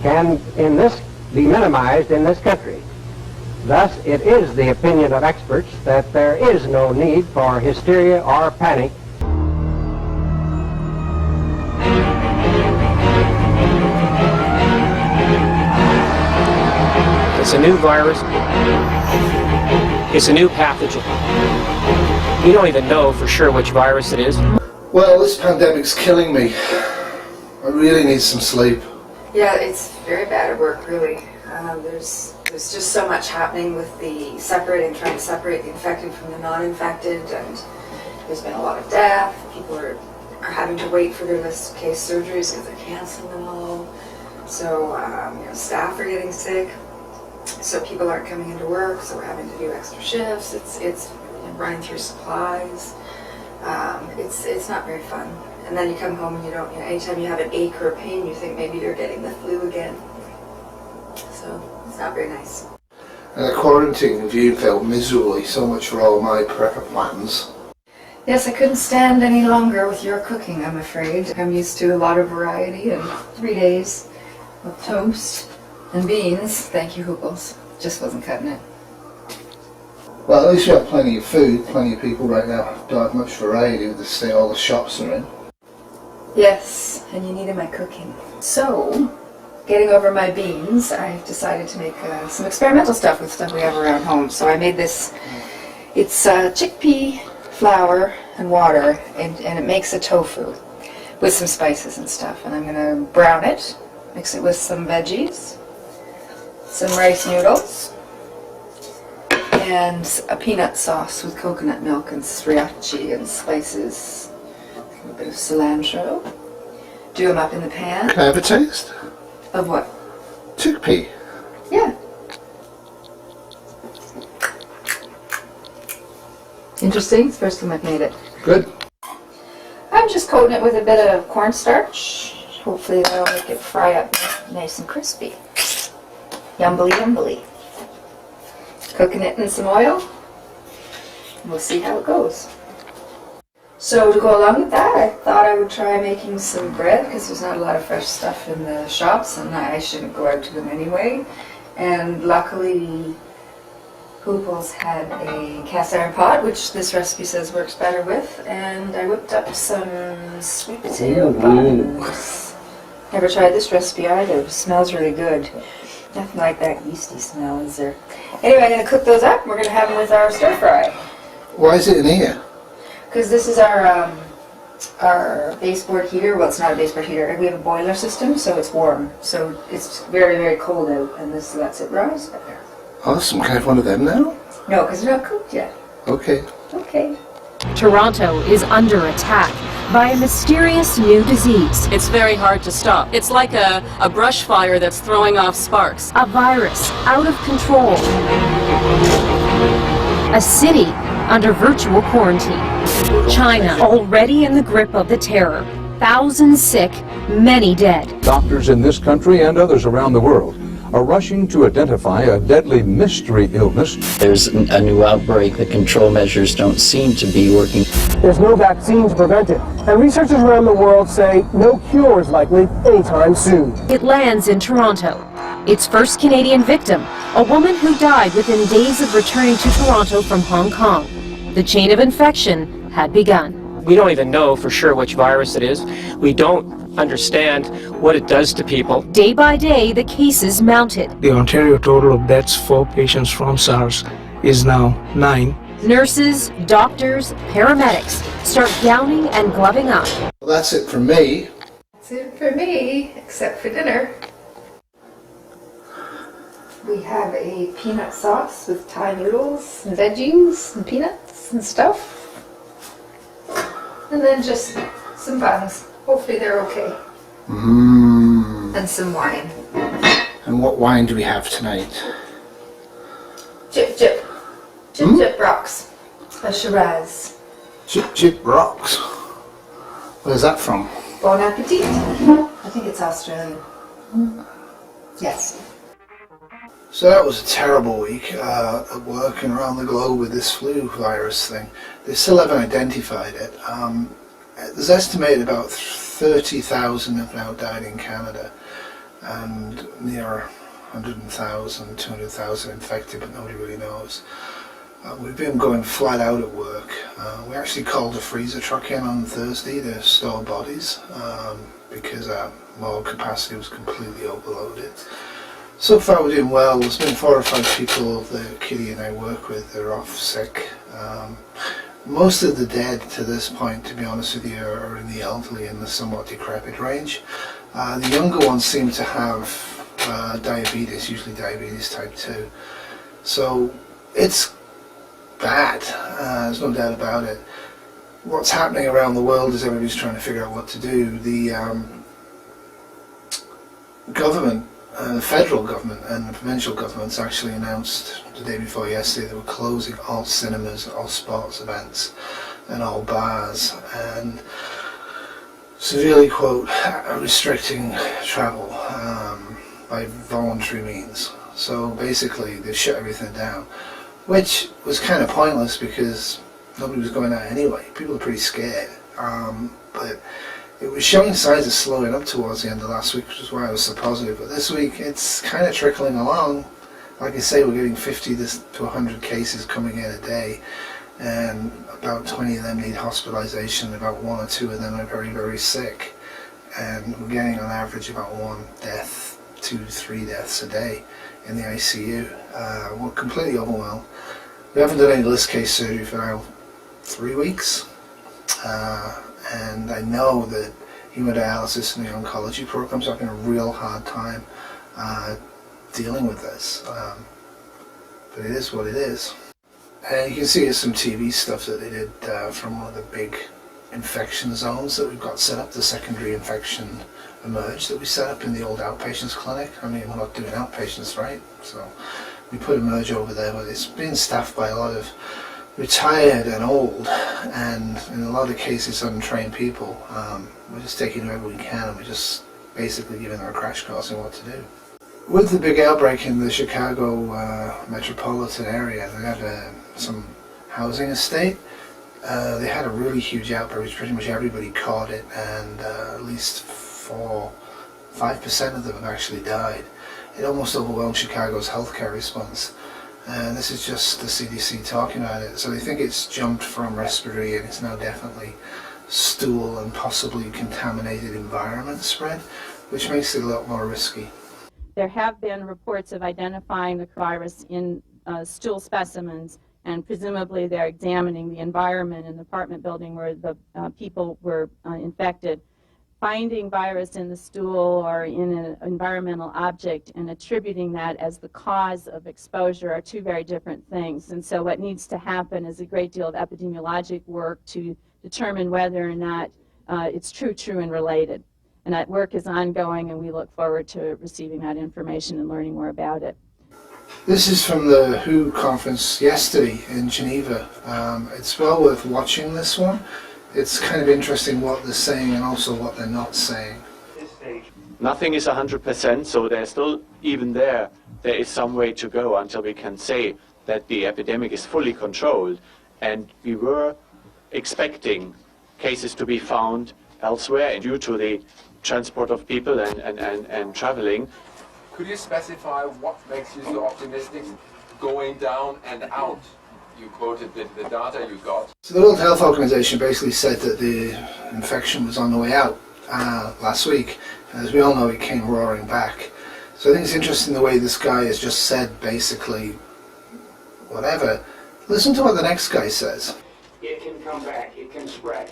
can be minimized in this country. Thus, it is the opinion of experts that there is no need for hysteria or panic. It's a new virus. It's a new pathogen. You don't even know for sure which virus it is. Well, this pandemic's killing me. I really need some sleep. Yeah, it's very bad at work, really. There's just so much happening with the trying to separate the infected from the non-infected, and there's been a lot of death. People are having to wait for their list case surgeries because they're canceling them all. So, staff are getting sick. So people aren't coming into work, so we're having to do extra shifts. It's running through supplies. It's not very fun. And then you come home and you don't, anytime you have an ache or a pain, you think maybe you're getting the flu again. So it's not very nice. And the quarantine of you felt miserably, so much for all my prep plans. Yes, I couldn't stand any longer with your cooking, I'm afraid. I'm used to a lot of variety, and 3 days of toast and beans, thank you, Hooples, just wasn't cutting it. Well, at least we have plenty of food. Plenty of people right now don't have much variety with the state all the shops are in. Yes, and you needed my cooking. So, getting over my beans, I've decided to make some experimental stuff with stuff we have around home. So I made this, it's chickpea flour and water, and it makes a tofu with some spices and stuff. And I'm going to brown it, mix it with some veggies, some rice noodles, and a peanut sauce with coconut milk and sriracha and spices, a bit of cilantro. Do them up in the pan. Can I have a taste? Of what? Chickpea. Yeah. Interesting. It's the first time I've made it. Good. I'm just coating it with a bit of cornstarch. Hopefully that'll make it fry up nice and crispy. Yumbly yumbly. Cooking it in some oil. We'll see how it goes. So to go along with that, I thought I would try making some bread, because there's not a lot of fresh stuff in the shops, and I shouldn't go out to them anyway. And luckily, Hooples had a cast iron pot, which this recipe says works better with, and I whipped up some sweet potato buns. Never tried this recipe either. It smells really good. Nothing like that yeasty smell, is there? Anyway, I'm going to cook those up. We're going to have them with our stir fry. Why is it in here? Because this is our baseboard heater. Well, it's not a baseboard heater. We have a boiler system, so it's warm. So it's very, very cold out, and this lets it rise better. Awesome. Can I have one of them now? No, because they're not cooked yet. Okay. Okay. Toronto is under attack by a mysterious new disease. It's very hard to stop. It's like a brush fire that's throwing off sparks. A virus out of control. A city under virtual quarantine. China already in the grip of the terror. Thousands sick, many dead. Doctors in this country and others around the world are rushing to identify a deadly mystery illness. There's a new outbreak. The control measures don't seem to be working. There's no vaccine to prevent it, and researchers around the world say no cure is likely anytime soon. It lands in Toronto. Its first Canadian victim, a woman who died within days of returning to Toronto from Hong Kong. The chain of infection had begun. We don't even know for sure which virus it is. We don't understand what it does to people. Day by day, the cases mounted. The Ontario total of deaths for patients from SARS is now 9. Nurses, doctors, paramedics start gowning and gloving up. Well, that's it from me. That's it for me, except for dinner. We have a peanut sauce with Thai noodles and veggies and peanuts and stuff. And then just some buns. Hopefully they're okay. And some wine. And what wine do we have tonight? Jip Jip. Jip Jip Rocks. A Shiraz. Jip Jip Rocks. Where's that from? Bon appetit. I think it's Australian. Yes. So that was a terrible week at work and around the globe with this flu virus thing. They still haven't identified it. There's estimated about 30,000 have now died in Canada, and near 100,000, 200,000 infected, but nobody really knows. We've been going flat out at work. We actually called a freezer truck in on Thursday to store bodies because our morgue capacity was completely overloaded. So far we're doing well. There's been 4 or 5 people that Kitty and I work with that are off sick. Most of the dead to this point, to be honest with you, are in the elderly and the somewhat decrepit range. The younger ones seem to have diabetes, usually diabetes type 2. So it's bad, there's no doubt about it. What's happening around the world is everybody's trying to figure out what to do. The government, the federal government and the provincial governments actually announced the day before yesterday they were closing all cinemas, all sports events and all bars, and severely, quote, restricting travel by voluntary means. So basically they shut everything down, which was kind of pointless because nobody was going out anyway. People were pretty scared, but it was showing signs of slowing up towards the end of last week, which is why I was so positive. But this week, it's kind of trickling along. Like I say, we're getting 50 to 100 cases coming in a day, and about 20 of them need hospitalization. About 1 or 2 of them are very, very sick. And we're getting on average about 1 death, 2 to 3 deaths a day in the ICU. We're completely overwhelmed. We haven't done any list case surgery for now 3 weeks. And I know that hemodialysis and the oncology programs are having a real hard time dealing with this. But it is what it is. And you can see there's some TV stuff that they did from one of the big infection zones that we've got set up, the secondary infection emerge that we set up in the old outpatients clinic. I mean, we're not doing outpatients, right? So we put emerge over there, but it's being staffed by a lot of retired and old, and in a lot of cases untrained people. We're just taking whoever we can, and we're just basically giving them a crash course on what to do. With the big outbreak in the Chicago metropolitan area, they had some housing estate. They had a really huge outbreak, which pretty much everybody caught it, and at least 5% of them have actually died. It almost overwhelmed Chicago's healthcare response. And this is just the CDC talking about it. So they think it's jumped from respiratory and it's now definitely stool and possibly contaminated environment spread, which makes it a lot more risky. There have been reports of identifying the virus in stool specimens, and presumably they're examining the environment in the apartment building where the people were infected. Finding virus in the stool or in an environmental object and attributing that as the cause of exposure are 2 very different things. And so what needs to happen is a great deal of epidemiologic work to determine whether or not it's true, and related. And that work is ongoing, and we look forward to receiving that information and learning more about it. This is from the WHO conference yesterday in Geneva. It's well worth watching this one. It's kind of interesting what they're saying and also what they're not saying. Nothing is 100%, so there's still, even there is some way to go until we can say that the epidemic is fully controlled. And we were expecting cases to be found elsewhere due to the transport of people and traveling. Could you specify what makes you so optimistic going down and out? You quoted the data you got. So the World Health Organization basically said that the infection was on the way out last week. As we all know, it came roaring back. So I think it's interesting the way this guy has just said basically whatever. Listen to what the next guy says. It can come back, it can spread.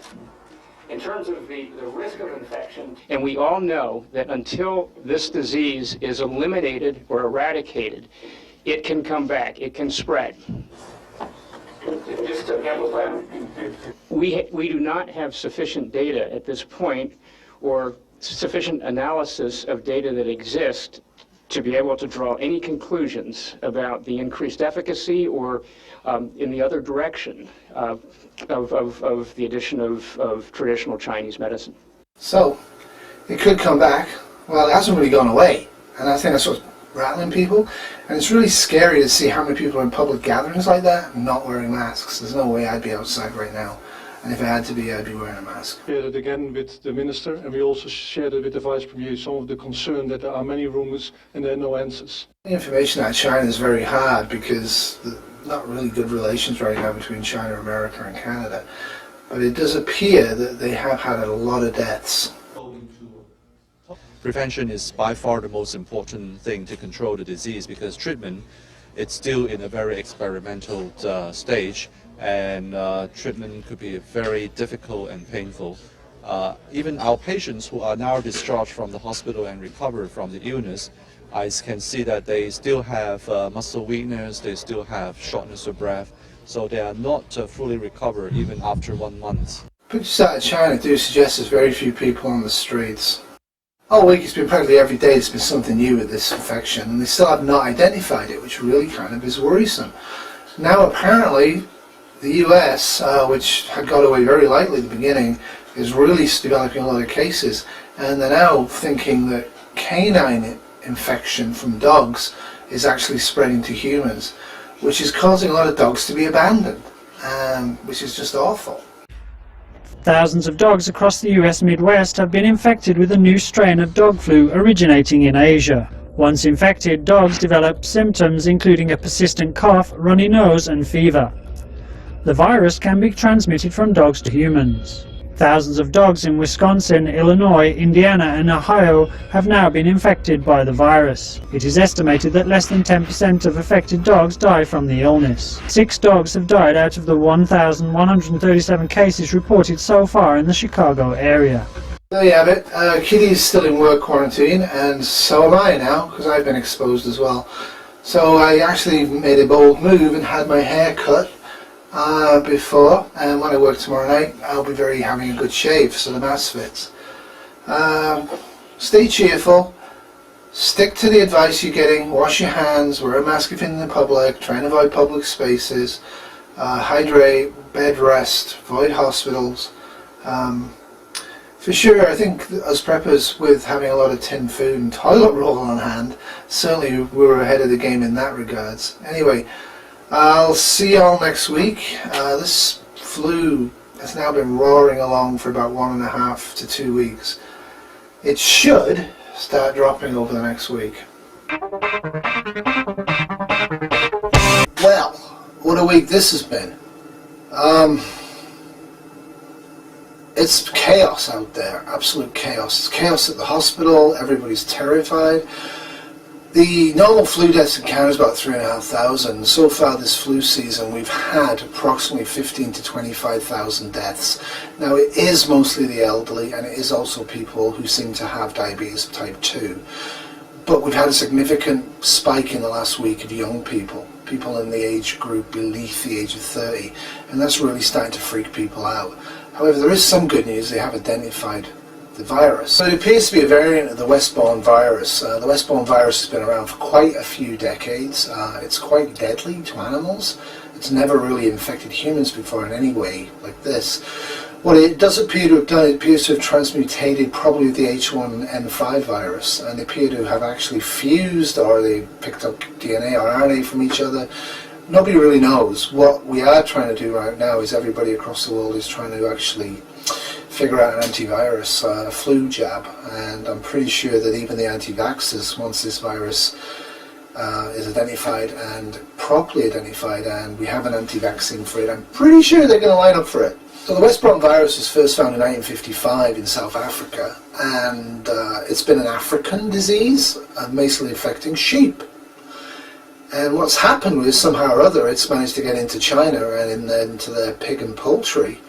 In terms of the risk of infection, and we all know that until this disease is eliminated or eradicated, it can come back, it can spread. Just to amplify. We do not have sufficient data at this point, or sufficient analysis of data that exist to be able to draw any conclusions about the increased efficacy or in the other direction of the addition of traditional Chinese medicine. So, it could come back. Well, it hasn't really gone away. And I think that's what's rattling people. And it's really scary to see how many people are in public gatherings like that and not wearing masks. There's no way I'd be outside right now. And if I had to be, I'd be wearing a mask. Shared it again with the minister, and we also shared it with the vice premier, some of the concern that there are many rumors and there are no answers. The information out of China is very hard because there's not really good relations right now between China, America and Canada. But it does appear that they have had a lot of deaths. Prevention is by far the most important thing to control the disease, because treatment, it's still in a very experimental stage, and treatment could be very difficult and painful. Even our patients who are now discharged from the hospital and recovered from the illness, I can see that they still have muscle weakness, they still have shortness of breath, so they are not fully recovered even after 1 month. Pictures out of China do suggest there's very few people on the streets. All week it's been practically every day there's been something new with this infection, and they still have not identified it, which really kind of is worrisome. Now apparently the US, which had got away very lightly at the beginning, is really developing a lot of cases, and they're now thinking that canine infection from dogs is actually spreading to humans, which is causing a lot of dogs to be abandoned, which is just awful. Thousands of dogs across the US Midwest have been infected with a new strain of dog flu originating in Asia. Once infected, dogs develop symptoms including a persistent cough, runny nose and fever. The virus can be transmitted from dogs to humans. Thousands of dogs in Wisconsin, Illinois, Indiana and Ohio have now been infected by the virus. It is estimated that less than 10% of affected dogs die from the illness. 6 dogs have died out of the 1,137 cases reported so far in the Chicago area. There you have it. Kitty's still in work quarantine, and so am I now, because I've been exposed as well. So I actually made a bold move and had my hair cut before, and when I work tomorrow night I'll be having a good shave so the mask fits. Stay cheerful, stick to the advice you're getting, wash your hands, wear a mask if in the public, try and avoid public spaces, hydrate, bed rest, avoid hospitals. For sure, I think as preppers, with having a lot of tin food and toilet roll on hand, certainly we were ahead of the game in that regards. Anyway, I'll see y'all next week. This flu has now been roaring along for about 1.5 to 2 weeks. It should start dropping over the next week. Well, what a week this has been. It's chaos out there, absolute chaos. It's chaos at the hospital, everybody's terrified. The normal flu deaths in Canada is about 3,500. So far this flu season we've had approximately 15 to 25,000 deaths. Now it is mostly the elderly, and it is also people who seem to have diabetes type 2. But we've had a significant spike in the last week of young people, people in the age group beneath the age of 30, and that's really starting to freak people out. However, there is some good news. They have identified the virus. So it appears to be a variant of the Westbourne virus. The Westbourne virus has been around for quite a few decades. It's quite deadly to animals. It's never really infected humans before in any way like this. What it does appear to have done, it appears to have transmutated probably with the H1N5 virus, and they appear to have actually fused, or they picked up DNA or RNA from each other. Nobody really knows. What we are trying to do right now is everybody across the world is trying to actually figure out an antivirus flu jab, and I'm pretty sure that even the anti-vaxxers, once this virus is identified and properly identified, and we have an anti-vaccine for it, I'm pretty sure they're going to line up for it. So the West Brom virus was first found in 1955 in South Africa, and it's been an African disease, mostly affecting sheep. And what's happened is somehow or other it's managed to get into China and into their pig and poultry,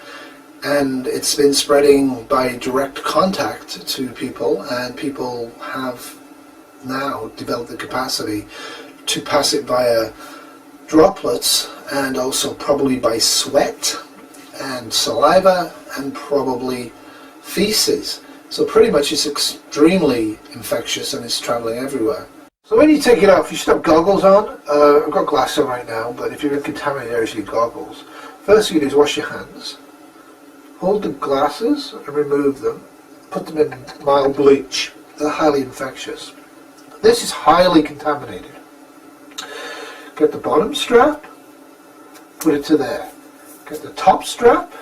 and it's been spreading by direct contact to people, and people have now developed the capacity to pass it via droplets, and also probably by sweat and saliva and probably feces. So pretty much it's extremely infectious and it's traveling everywhere. So when you take it off, you should have goggles on. I've got glass on right now, but if you're in contaminated areas, you need goggles. First thing you do is wash your hands. Hold the glasses and remove them. Put them in mild bleach. They're highly infectious. This is highly contaminated. Get the bottom strap, put it to there. Get the top strap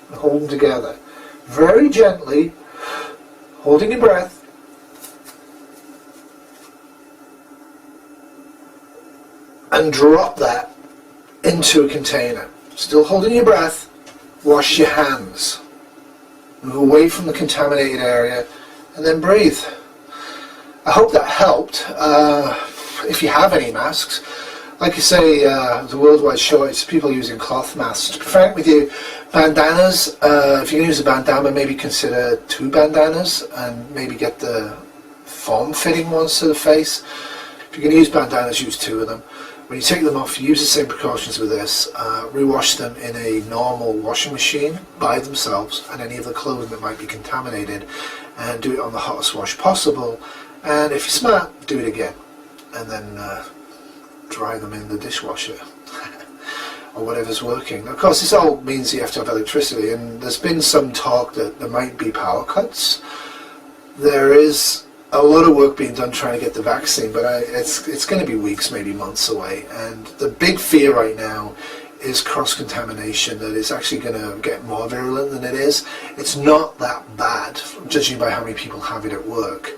and hold them together. Very gently, holding your breath. And drop that into a container. Still holding your breath. Wash your hands. Move away from the contaminated area and then breathe. I hope that helped. If you have any masks, like you say, the worldwide shortage, people using cloth masks. To be frank with you, bandanas, if you're going to use a bandana, maybe consider 2 bandanas and maybe get the form-fitting ones to the face. If you're going to use bandanas, use 2 of them. When you take them off, use the same precautions with this. Rewash them in a normal washing machine by themselves, and any of the clothing that might be contaminated, and do it on the hottest wash possible. And if you're smart, do it again, and then dry them in the dishwasher or whatever's working. Of course, this all means you have to have electricity, and there's been some talk that there might be power cuts. There is a lot of work being done trying to get the vaccine, but it's going to be weeks, maybe months away. And the big fear right now is cross-contamination, that it's actually going to get more virulent than it is. It's not that bad, judging by how many people have it at work,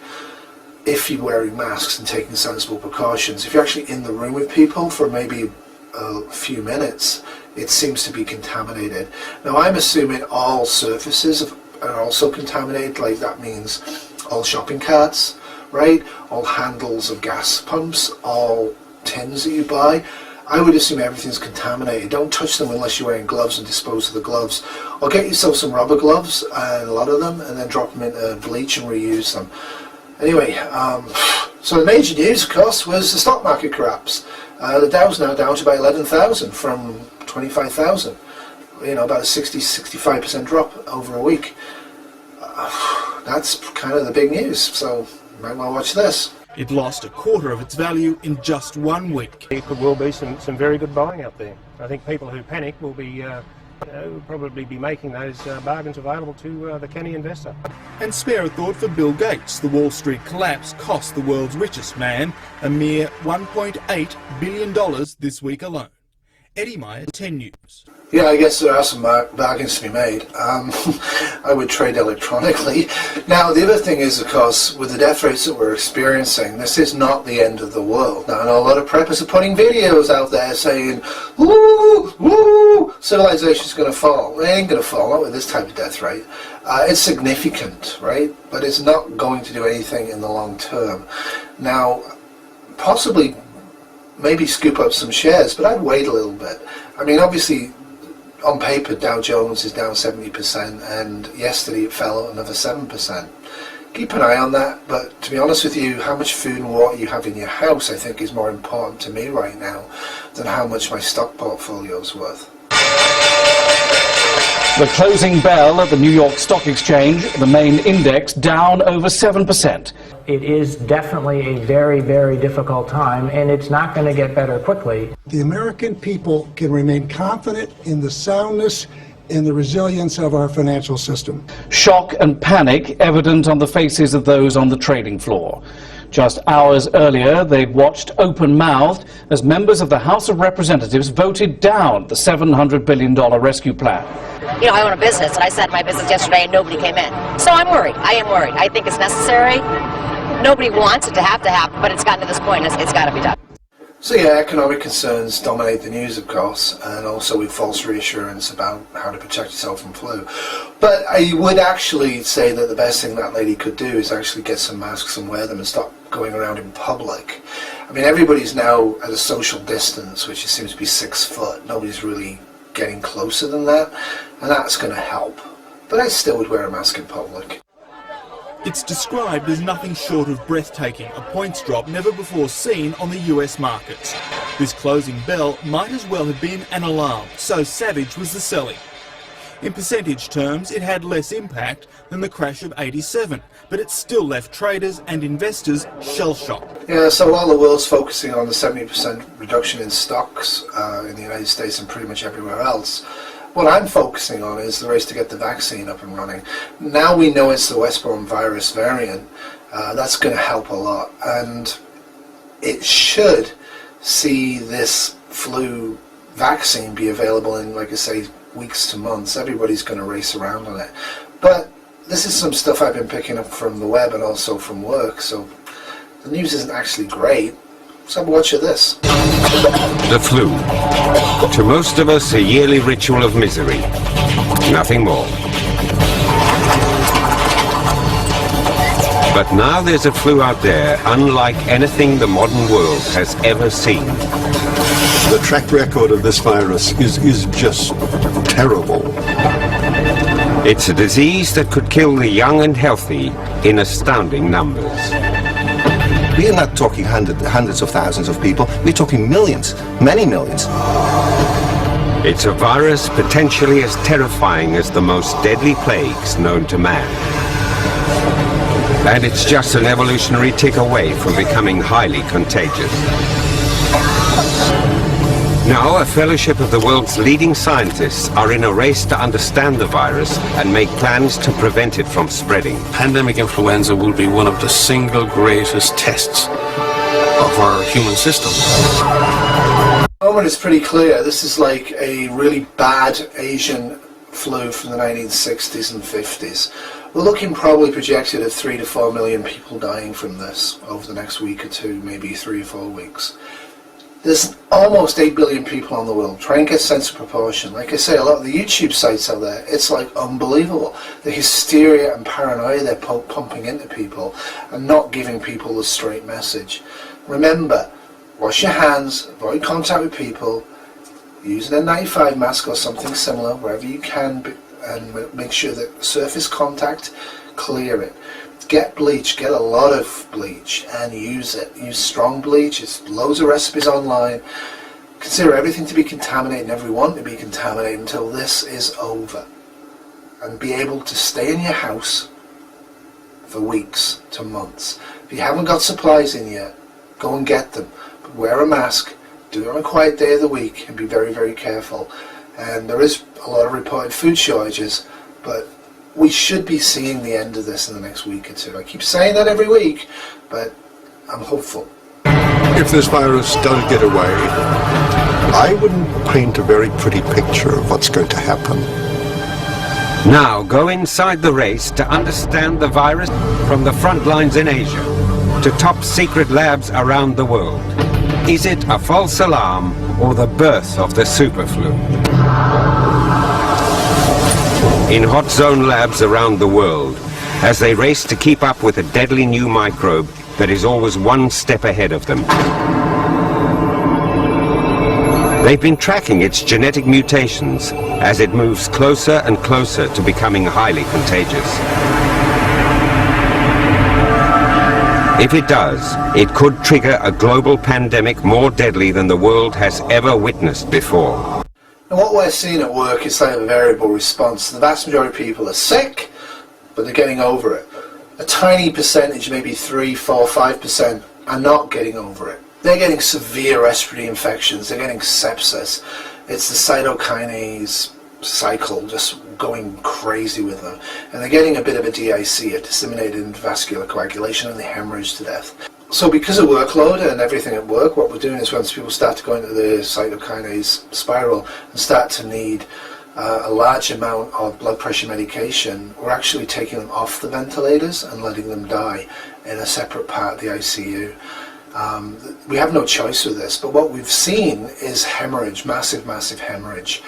if you're wearing masks and taking sensible precautions. If you're actually in the room with people for maybe a few minutes, it seems to be contaminated. Now, I'm assuming all surfaces are also contaminated, like that means all shopping carts, right? All handles of gas pumps, all tins that you buy. I would assume everything's contaminated. Don't touch them unless you're wearing gloves, and dispose of the gloves. Or get yourself some rubber gloves, and a lot of them, and then drop them in bleach and reuse them. Anyway, so the major news, of course, was the stock market collapse. The Dow's now down to about 11,000 from 25,000. You know, about a 60-65% drop over a week. That's kind of the big news, so you might want to watch this. It lost a quarter of its value in just 1 week. There will be some very good buying out there. I think people who panic will be probably be making those bargains available to the canny investor. And spare a thought for Bill Gates. The Wall Street collapse cost the world's richest man a mere $1.8 billion this week alone. Eddie Meyer, 10 News. Yeah, I guess there are some bargains to be made. I would trade electronically. Now, the other thing is, of course, with the death rates that we're experiencing, this is not the end of the world. Now, I know a lot of preppers are putting videos out there saying, "Woo, woo, civilization's going to fall." It ain't going to fall, not with this type of death rate. It's significant, right? But it's not going to do anything in the long term. Now, possibly, maybe scoop up some shares, but I'd wait a little bit. I mean, obviously, on paper, Dow Jones is down 70%, and yesterday it fell another 7%. Keep an eye on that, but to be honest with you, how much food and water you have in your house, I think, is more important to me right now than how much my stock portfolio is worth. The closing bell at the New York Stock Exchange, the main index down over 7%. It is definitely a very, very difficult time, and it's not going to get better quickly. The American people can remain confident in the soundness in the resilience of our financial system. Shock and panic evident on the faces of those on the trading floor. Just hours earlier, they'd watched open-mouthed as members of the House of Representatives voted down the $700 billion rescue plan. You know, I own a business, and I started my business yesterday and nobody came in. So I'm worried. I am worried. I think it's necessary. Nobody wants it to happen, but it's gotten to this point. It's got to be done. So yeah, economic concerns dominate the news, of course, and also with false reassurance about how to protect yourself from flu. But I would actually say that the best thing that lady could do is actually get some masks and wear them and stop going around in public. I mean, everybody's now at a social distance, which seems to be 6 foot. Nobody's really getting closer than that, and that's going to help. But I still would wear a mask in public. It's described as nothing short of breathtaking, a points drop never before seen on the US markets. This closing bell might as well have been an alarm, so savage was the selling. In percentage terms, it had less impact than the crash of '87, but it still left traders and investors shell-shocked. Yeah, so while the world's focusing on the 70% reduction in stocks in the United States and pretty much everywhere else, what I'm focusing on is the race to get the vaccine up and running. Now we know it's the Westbourne virus variant. That's going to help a lot, and it should see this flu vaccine be available in, like I say, weeks to months. Everybody's going to race around on it. But this is some stuff I've been picking up from the web and also from work, so the news isn't actually great. So have a watch of this. The flu. To most of us, a yearly ritual of misery. Nothing more. But now there's a flu out there unlike anything the modern world has ever seen. The track record of this virus is just terrible. It's a disease that could kill the young and healthy in astounding numbers. We are not talking hundreds of thousands of people, we're talking millions, many millions. It's a virus potentially as terrifying as the most deadly plagues known to man. And it's just an evolutionary tick away from becoming highly contagious. Now, a fellowship of the world's leading scientists are in a race to understand the virus and make plans to prevent it from spreading. Pandemic influenza will be one of the single greatest tests of our human system. The moment is pretty clear. This is like a really bad Asian flu from the 1960s and 50s. We're looking probably projected at 3 to 4 million people dying from this over the next week or two, maybe 3 or 4 weeks. There's almost 8 billion people on the world. Try and get a sense of proportion. Like I say, a lot of the YouTube sites out there, it's like unbelievable. The hysteria and paranoia they're pumping into people and not giving people the straight message. Remember, wash your hands, avoid contact with people, use an N95 mask or something similar wherever you can, and make sure that surface contact, clear it. Get bleach, get a lot of bleach and use it. Use strong bleach, there's loads of recipes online. Consider everything to be contaminated and everyone to be contaminated until this is over. And be able to stay in your house for weeks to months. If you haven't got supplies in yet, go and get them. But wear a mask, do it on a quiet day of the week and be very, very careful. And there is a lot of reported food shortages, but we should be seeing the end of this in the next week or two. I keep saying that every week, but I'm hopeful. If this virus does get away, I wouldn't paint a very pretty picture of what's going to happen. Now go inside the race to understand the virus from the front lines in Asia to top secret labs around the world. Is it a false alarm or the birth of the super flu? In hot zone labs around the world, as they race to keep up with a deadly new microbe that is always one step ahead of them. They've been tracking its genetic mutations as it moves closer and closer to becoming highly contagious. If it does, it could trigger a global pandemic more deadly than the world has ever witnessed before. And what we're seeing at work is like a variable response. The vast majority of people are sick, but they're getting over it. A tiny percentage, maybe 3, 4, 5%, are not getting over it. They're getting severe respiratory infections, they're getting sepsis. It's the cytokinase cycle, just going crazy with them. And they're getting a bit of a DIC, a disseminated vascular coagulation, and they hemorrhage to death. So because of workload and everything at work, what we're doing is once people start to go into the cytokinase spiral and start to need a large amount of blood pressure medication, we're actually taking them off the ventilators and letting them die in a separate part of the ICU. We have no choice with this, but what we've seen is hemorrhage, massive hemorrhage,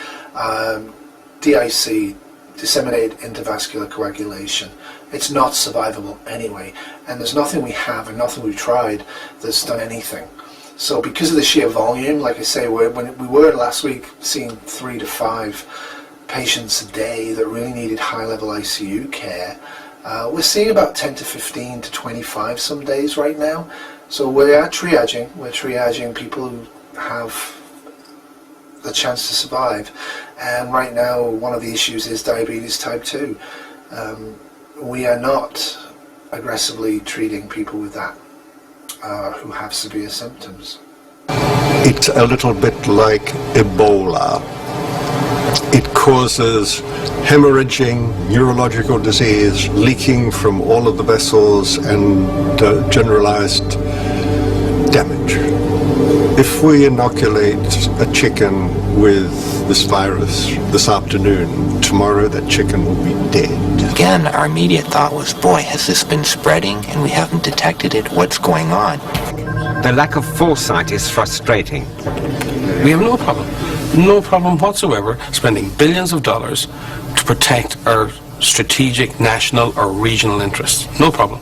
DIC, disseminated intravascular coagulation. It's not survivable anyway, and there's nothing we have and nothing we've tried that's done anything. So because of the sheer volume, like I say, when we were last week seeing 3 to 5 patients a day that really needed high-level ICU care, we're seeing about 10 to 15 to 25 some days right now. So we are triaging. We're triaging people who have the chance to survive. And right now, one of the issues is diabetes type 2. We are not aggressively treating people with that who have severe symptoms. It's a little bit like Ebola. It causes hemorrhaging, neurological disease, leaking from all of the vessels, and generalized damage. If we inoculate a chicken with this virus this afternoon, tomorrow that chicken will be dead. Again, our immediate thought was, boy, has this been spreading and we haven't detected it? What's going on? The lack of foresight is frustrating. We have no problem whatsoever spending billions of dollars to protect our strategic, national or regional interests. No problem.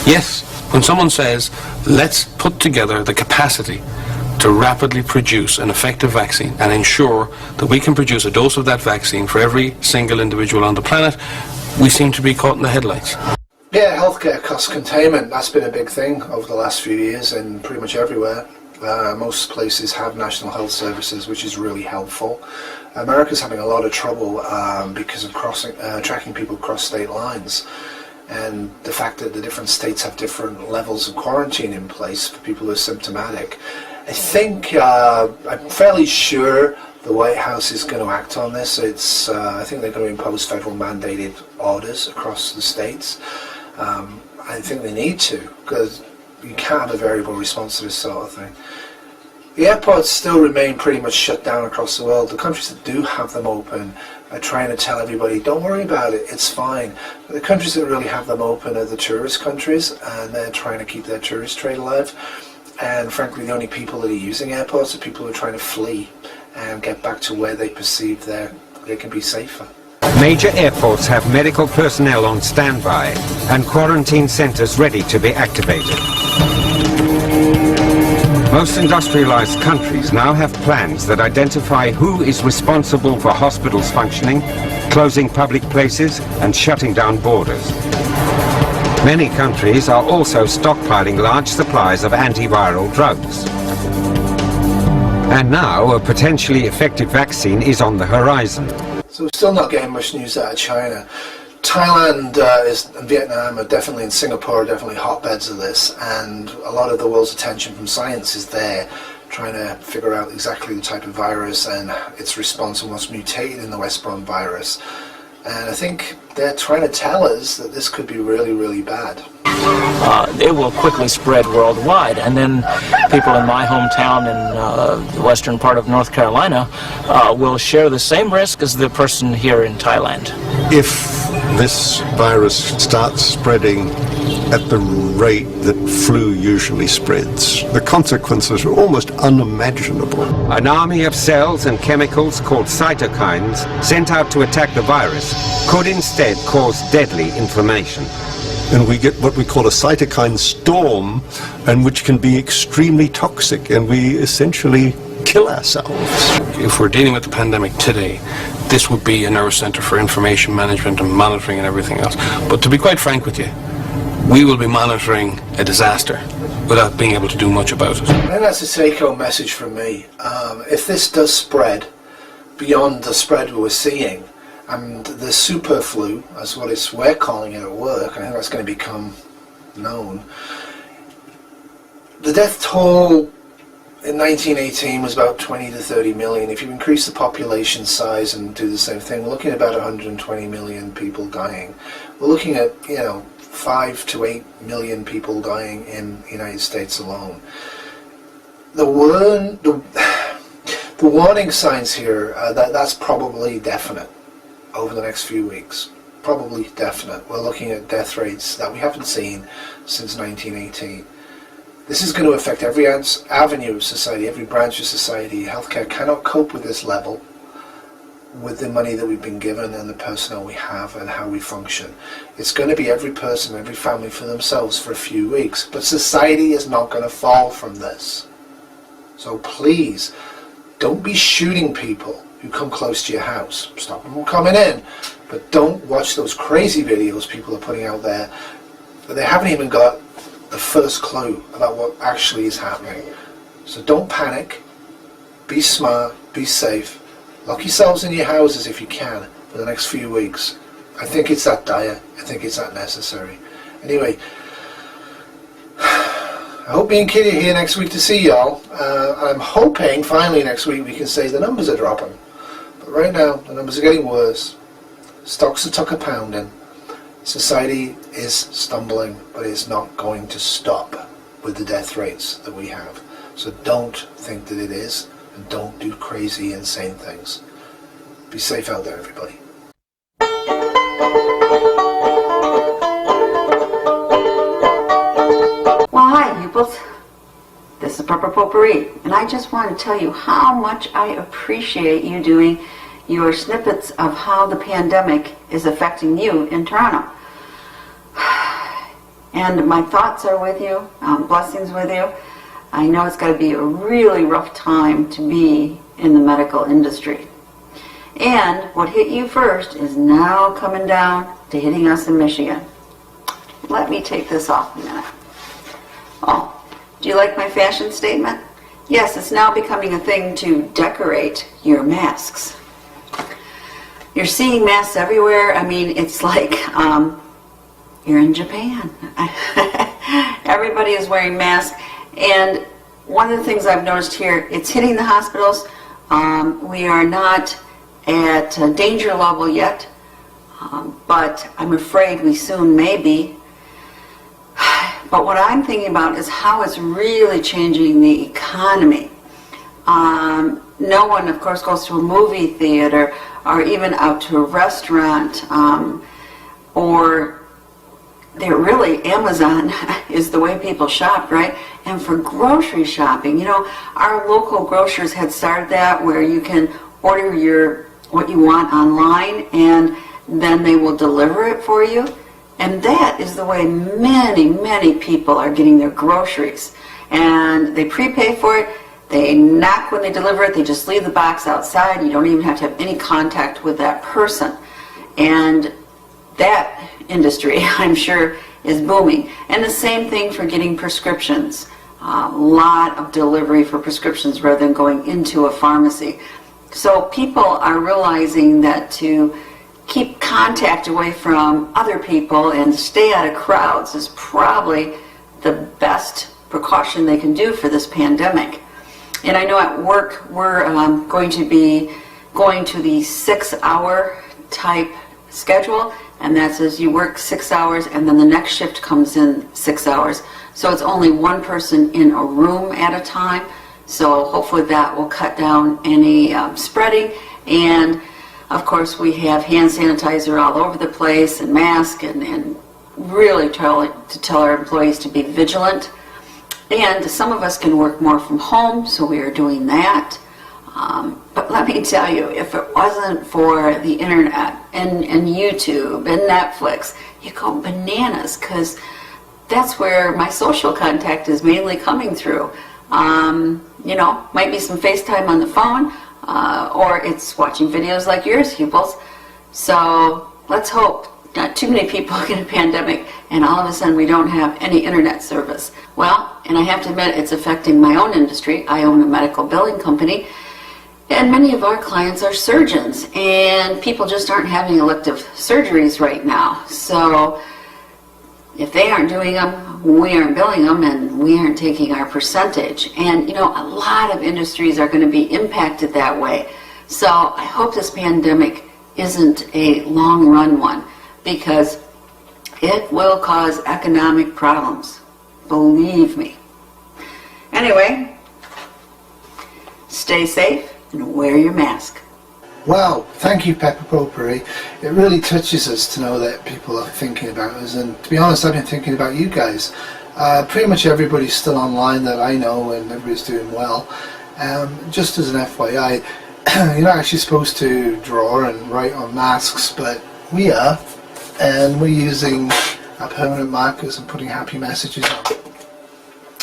Yes, when someone says, let's put together the capacity to rapidly produce an effective vaccine and ensure that we can produce a dose of that vaccine for every single individual on the planet, we seem to be caught in the headlights. Yeah, healthcare cost containment, that's been a big thing over the last few years and pretty much everywhere. Most places have national health services, which is really helpful. America's having a lot of trouble because of tracking people across state lines. And the fact that the different states have different levels of quarantine in place for people who are symptomatic. I think, I'm fairly sure the White House is going to act on this. I think they're going to impose federal mandated orders across the states. I think they need to, because you can't have a variable response to this sort of thing. The airports still remain pretty much shut down across the world. The countries that do have them open are trying to tell everybody, don't worry about it, it's fine. But the countries that really have them open are the tourist countries, and they're trying to keep their tourist trade alive. And frankly, the only people that are using airports are people who are trying to flee and get back to where they perceive they can be safer. Major airports have medical personnel on standby and quarantine centers ready to be activated. Most industrialized countries now have plans that identify who is responsible for hospitals functioning, closing public places, and shutting down borders. Many countries are also stockpiling large supplies of antiviral drugs. And now a potentially effective vaccine is on the horizon. So we're still not getting much news out of China. Thailand and Vietnam are definitely, and Singapore are definitely hotbeds of this, and a lot of the world's attention from science is there, trying to figure out exactly the type of virus and its response and what's mutated in the Westbourne virus. And I think they're trying to tell us that this could be really, really bad. It will quickly spread worldwide, and then people in my hometown in the western part of North Carolina will share the same risk as the person here in Thailand. If this virus starts spreading at the rate that flu usually spreads, the consequences are almost unimaginable. An army of cells and chemicals called cytokines sent out to attack the virus could instead cause deadly inflammation. And we get what we call a cytokine storm, and which can be extremely toxic, and we essentially kill ourselves. If we're dealing with the pandemic today, this would be a nerve center for information management and monitoring and everything else. But to be quite frank with you, we will be monitoring a disaster without being able to do much about it. I think that's a take-home message from me. If this does spread beyond the spread we're seeing, and the super flu, as we're calling it at work, I think that's going to become known. The death toll in 1918 was about 20 to 30 million. If you increase the population size and do the same thing, we're looking at about 120 million people dying. We're looking at, 5 to 8 million people dying in the United States alone. The warning signs here, that's probably definite over the next few weeks. Probably definite. We're looking at death rates that we haven't seen since 1918. This is going to affect every avenue of society, every branch of society. Healthcare cannot cope with this level with the money that we've been given and the personnel we have and how we function. It's going to be every person, every family for themselves for a few weeks. But society is not going to fall from this. So please, don't be shooting people who come close to your house. Stop them from coming in. But don't watch those crazy videos people are putting out there. But they haven't even got the first clue about what actually is happening. So don't panic. Be smart. Be safe. Lock yourselves in your houses if you can for the next few weeks. I think it's that dire. I think it's that necessary. Anyway, I hope me and Kitty are here next week to see y'all. I'm hoping finally next week we can say the numbers are dropping. But right now, the numbers are getting worse. Stocks are took a pounding. Society is stumbling, but it's not going to stop with the death rates that we have. So don't think that it is, and don't do crazy, insane things. Be safe out there, everybody. Well, hi, pupils. This is Pepper Potpourri, and I just want to tell you how much I appreciate you doing your snippets of how the pandemic is affecting you in Toronto. And my thoughts are with you, blessings with you. I know it's got to be a really rough time to be in the medical industry. And what hit you first is now coming down to hitting us in Michigan. Let me take this off a minute. Oh, do you like my fashion statement? Yes, it's now becoming a thing to decorate your masks. You're seeing masks everywhere. I mean, it's like you're in Japan. Everybody is wearing masks. And one of the things I've noticed here, it's hitting the hospitals. We are not at danger level yet, but I'm afraid we soon may be. But what I'm thinking about is how it's really changing the economy. No one, of course, goes to a movie theater or even out to a restaurant, or they're really, Amazon is the way people shop, right? And for grocery shopping, our local grocers had started that where you can order what you want online and then they will deliver it for you. And that is the way many, many people are getting their groceries. And they prepay for it. They knock when they deliver it. They just leave the box outside. You don't even have to have any contact with that person. And that industry, I'm sure, is booming. And the same thing for getting prescriptions. A lot of delivery for prescriptions rather than going into a pharmacy. So people are realizing that to keep contact away from other people and stay out of crowds is probably the best precaution they can do for this pandemic. And I know at work we're going to be going to the 6-hour type schedule, and that says you work 6 hours and then the next shift comes in 6 hours. So it's only one person in a room at a time. So hopefully that will cut down any spreading. And of course we have hand sanitizer all over the place and masks and really tell our employees to be vigilant. And some of us can work more from home, so we are doing that. But let me tell you, if it wasn't for the internet and YouTube and Netflix, you go bananas, because that's where my social contact is mainly coming through. Might be some FaceTime on the phone, or it's watching videos like yours, pupils. So let's hope not too many people get a pandemic and all of a sudden we don't have any internet service. Well, and I have to admit it's affecting my own industry. I own a medical billing company, and many of our clients are surgeons, and people just aren't having elective surgeries right now. So if they aren't doing them, we aren't billing them, and we aren't taking our percentage. And you know, a lot of industries are going to be impacted that way. So I hope this pandemic isn't a long run one, because it will cause economic problems. Believe me. Anyway, stay safe and wear your mask. Wow, thank you, Pepper Potpourri. It really touches us to know that people are thinking about us, and to be honest, I've been thinking about you guys. Pretty much everybody's still online that I know, and everybody's doing well. Just as an FYI, you're not actually supposed to draw and write on masks, but we are, and we're using our permanent markers and putting happy messages on.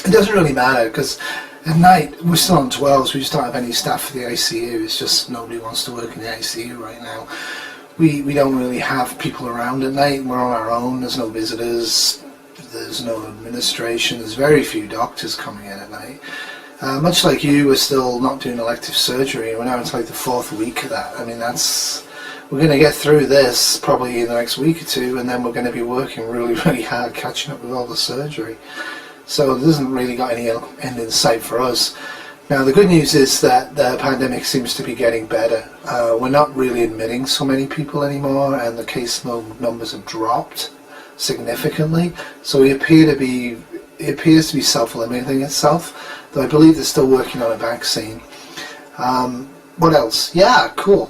It doesn't really matter, because at night, we're still on 12s, we just don't have any staff for the ICU. It's just nobody wants to work in the ICU right now. We don't really have people around at night. We're on our own. There's no visitors. There's no administration. There's very few doctors coming in at night. Much like you, we're still not doing elective surgery. We're now into like the 4th week of that. I mean, we're going to get through this probably in the next week or two, and then we're going to be working really, really hard catching up with all the surgery. So it hasn't really got any end in sight for us. Now the good news is that the pandemic seems to be getting better. We're not really admitting so many people anymore, and the case numbers have dropped significantly. So it appears to be self-limiting itself, though I believe they're still working on a vaccine. What else? Yeah, cool.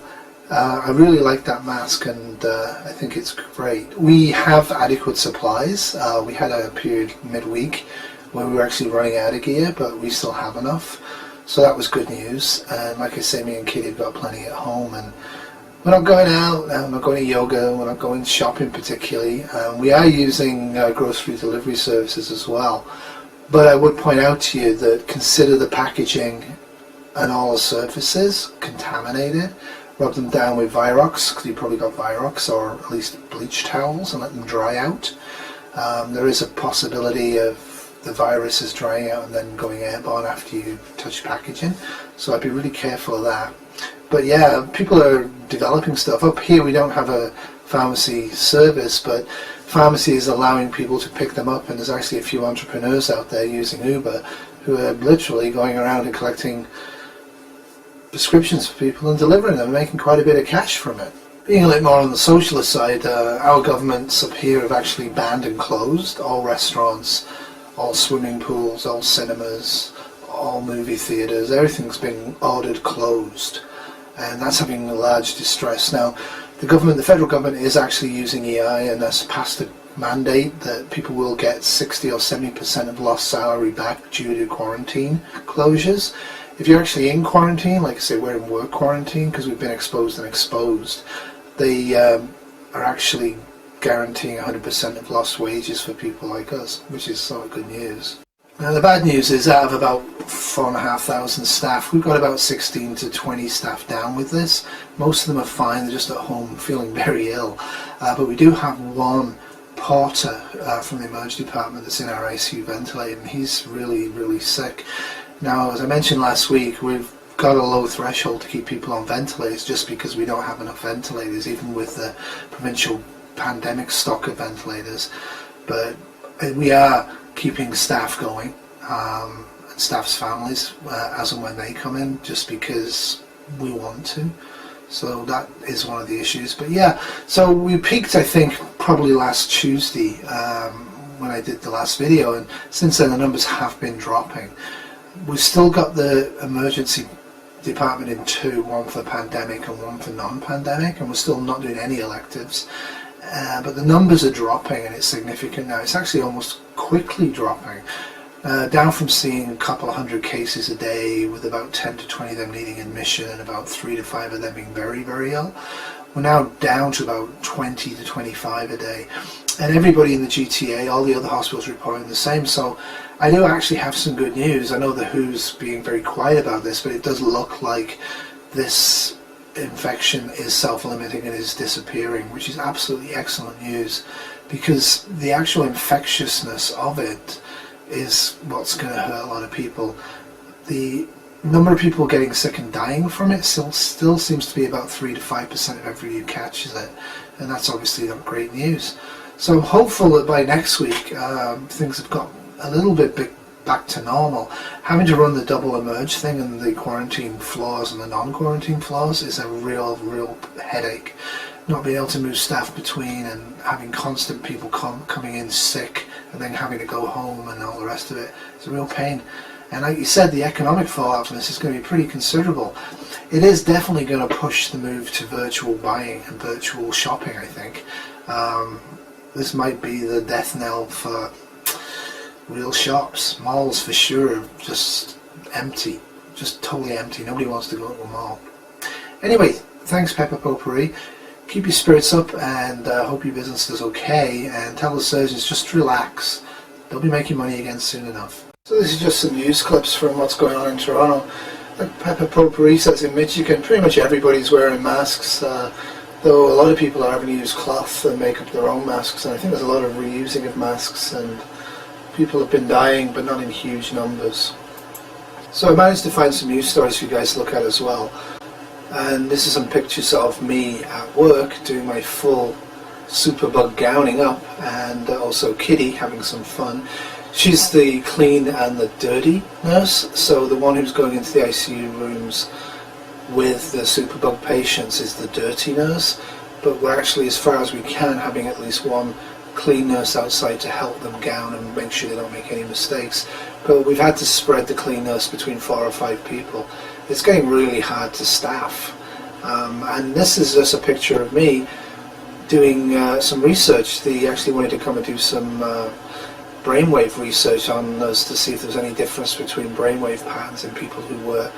I really like that mask, and I think it's great. We have adequate supplies. We had a period midweek where we were actually running out of gear, but we still have enough. So that was good news. And like I say, me and Kitty have got plenty at home, and we're not going out, we're not going to yoga, we're not going shopping particularly. We are using grocery delivery services as well. But I would point out to you that consider the packaging and all the surfaces contaminated. Rub them down with Virox, because you probably got Virox, or at least bleach towels, and let them dry out. There is a possibility of the virus is drying out and then going airborne after you touch packaging, so I'd be really careful of that. But yeah, people are developing stuff. Up here we don't have a pharmacy service, but pharmacy is allowing people to pick them up, and there's actually a few entrepreneurs out there using Uber who are literally going around and collecting prescriptions for people and delivering them and making quite a bit of cash from it. Being a little more on the socialist side, our governments up here have actually banned and closed all restaurants, all swimming pools, all cinemas, all movie theatres. Everything's been ordered closed, and that's having a large distress. Now the federal government is actually using EI, and that's passed a mandate that people will get 60 or 70% of lost salary back due to quarantine closures. If you're actually in quarantine, like I say, we're in work quarantine because we've been exposed, they are actually guaranteeing 100% of lost wages for people like us, which is sort of good news. Now the bad news is, out of about 4,500 staff, we've got about 16 to 20 staff down with this. Most of them are fine, they're just at home feeling very ill. But we do have one porter from the emergency department that's in our ICU ventilator, and he's really, really sick. Now, as I mentioned last week, we've got a low threshold to keep people on ventilators just because we don't have enough ventilators, even with the provincial pandemic stock of ventilators. But we are keeping staff going, and staff's families as and when they come in, just because we want to. So that is one of the issues. But yeah, so we peaked, I think, probably last Tuesday when I did the last video, and since then the numbers have been dropping. We've still got the emergency department in two, one for pandemic and one for non-pandemic, and we're still not doing any electives. But the numbers are dropping, and it's significant now. It's actually almost quickly dropping, down from seeing a couple of hundred cases a day with about 10 to 20 of them needing admission and about 3 to 5 of them being very, very ill. We're now down to about 20 to 25 a day, and everybody in the GTA, all the other hospitals, reporting the same. So I do actually have some good news. I know the WHO's being very quiet about this, but it does look like this infection is self-limiting and is disappearing, which is absolutely excellent news, because the actual infectiousness of it is what's going to hurt a lot of people. The number of people getting sick and dying from it still seems to be about 3 to 5% of everybody who catches it, and that's obviously not great news. So I'm hopeful that by next week things have got a little bit back to normal. Having to run the double emerge thing and the quarantine floors and the non-quarantine floors is a real headache. Not being able to move staff between and having constant people coming in sick and then having to go home and all the rest of it. It's a real pain. And like you said, the economic fallout from this is going to be pretty considerable. It is definitely going to push the move to virtual buying and virtual shopping, I think. This might be the death knell for real shops. Malls for sure, just empty. Just totally empty. Nobody wants to go to a mall. Anyway, thanks Pepper Potpourri. Keep your spirits up and hope your business is okay. And tell the surgeons just relax. They'll be making money again soon enough. So this is just some news clips from what's going on in Toronto. Like Pepper Potpourri says, in Michigan, pretty much everybody's wearing masks, though a lot of people are having to use cloth and make up their own masks, and I think there's a lot of reusing of masks, and people have been dying, but not in huge numbers. So I managed to find some news stories for you guys to look at as well. And this is some pictures of me at work doing my full superbug gowning up, and also Kitty having some fun. She's the clean and the dirty nurse, so the one who's going into the ICU rooms with the superbug patients is the dirty nurse, but we're actually, as far as we can, having at least one clean nurse outside to help them gown and make sure they don't make any mistakes. But we've had to spread the clean nurse between 4 or 5 people. It's getting really hard to staff. And this is just a picture of me doing some research. They actually wanted to come and do some brainwave research on us to see if there was any difference between brainwave patterns in people who were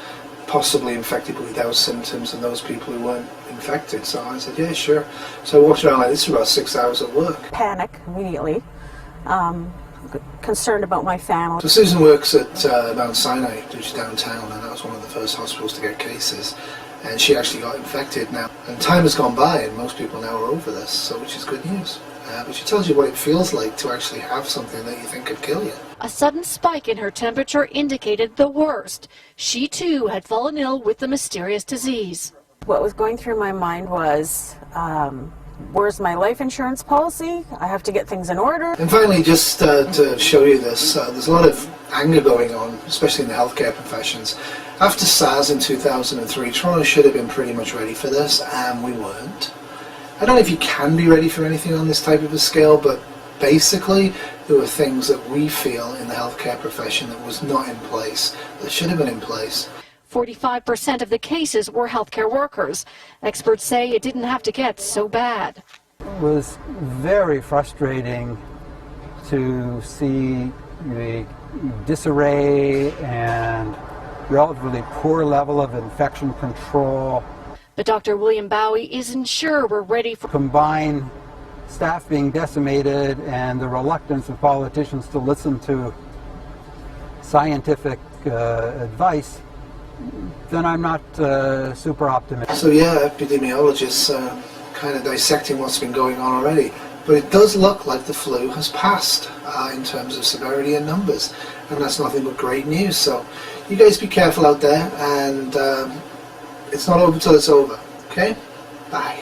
possibly infected without symptoms and those people who weren't infected. So I said, yeah, sure. So I walked around like this for about 6 hours at work. Panic immediately, concerned about my family. So Susan works at Mount Sinai, which is downtown, and that was one of the first hospitals to get cases. And she actually got infected now. And time has gone by and most people now are over this, so which is good news. But she tells you what it feels like to actually have something that you think could kill you. A sudden spike in her temperature indicated the worst. She too had fallen ill with the mysterious disease. What was going through my mind was, where's my life insurance policy? I have to get things in order. And finally, just to show you this, there's a lot of anger going on, especially in the healthcare professions. After SARS in 2003, Toronto should have been pretty much ready for this, and we weren't. I don't know if you can be ready for anything on this type of a scale, but basically there were things that we feel in the healthcare profession that was not in place, that should have been in place. 45% of the cases were healthcare workers. Experts say it didn't have to get so bad. It was very frustrating to see the disarray and relatively poor level of infection control. But Dr. William Bowie isn't sure we're ready for combine staff being decimated and the reluctance of politicians to listen to scientific advice, then I'm not super optimistic. So yeah, epidemiologists kind of dissecting what's been going on already. But it does look like the flu has passed in terms of severity and numbers, and that's nothing but great news. So you guys be careful out there, and it's not over till it's over, okay? Bye.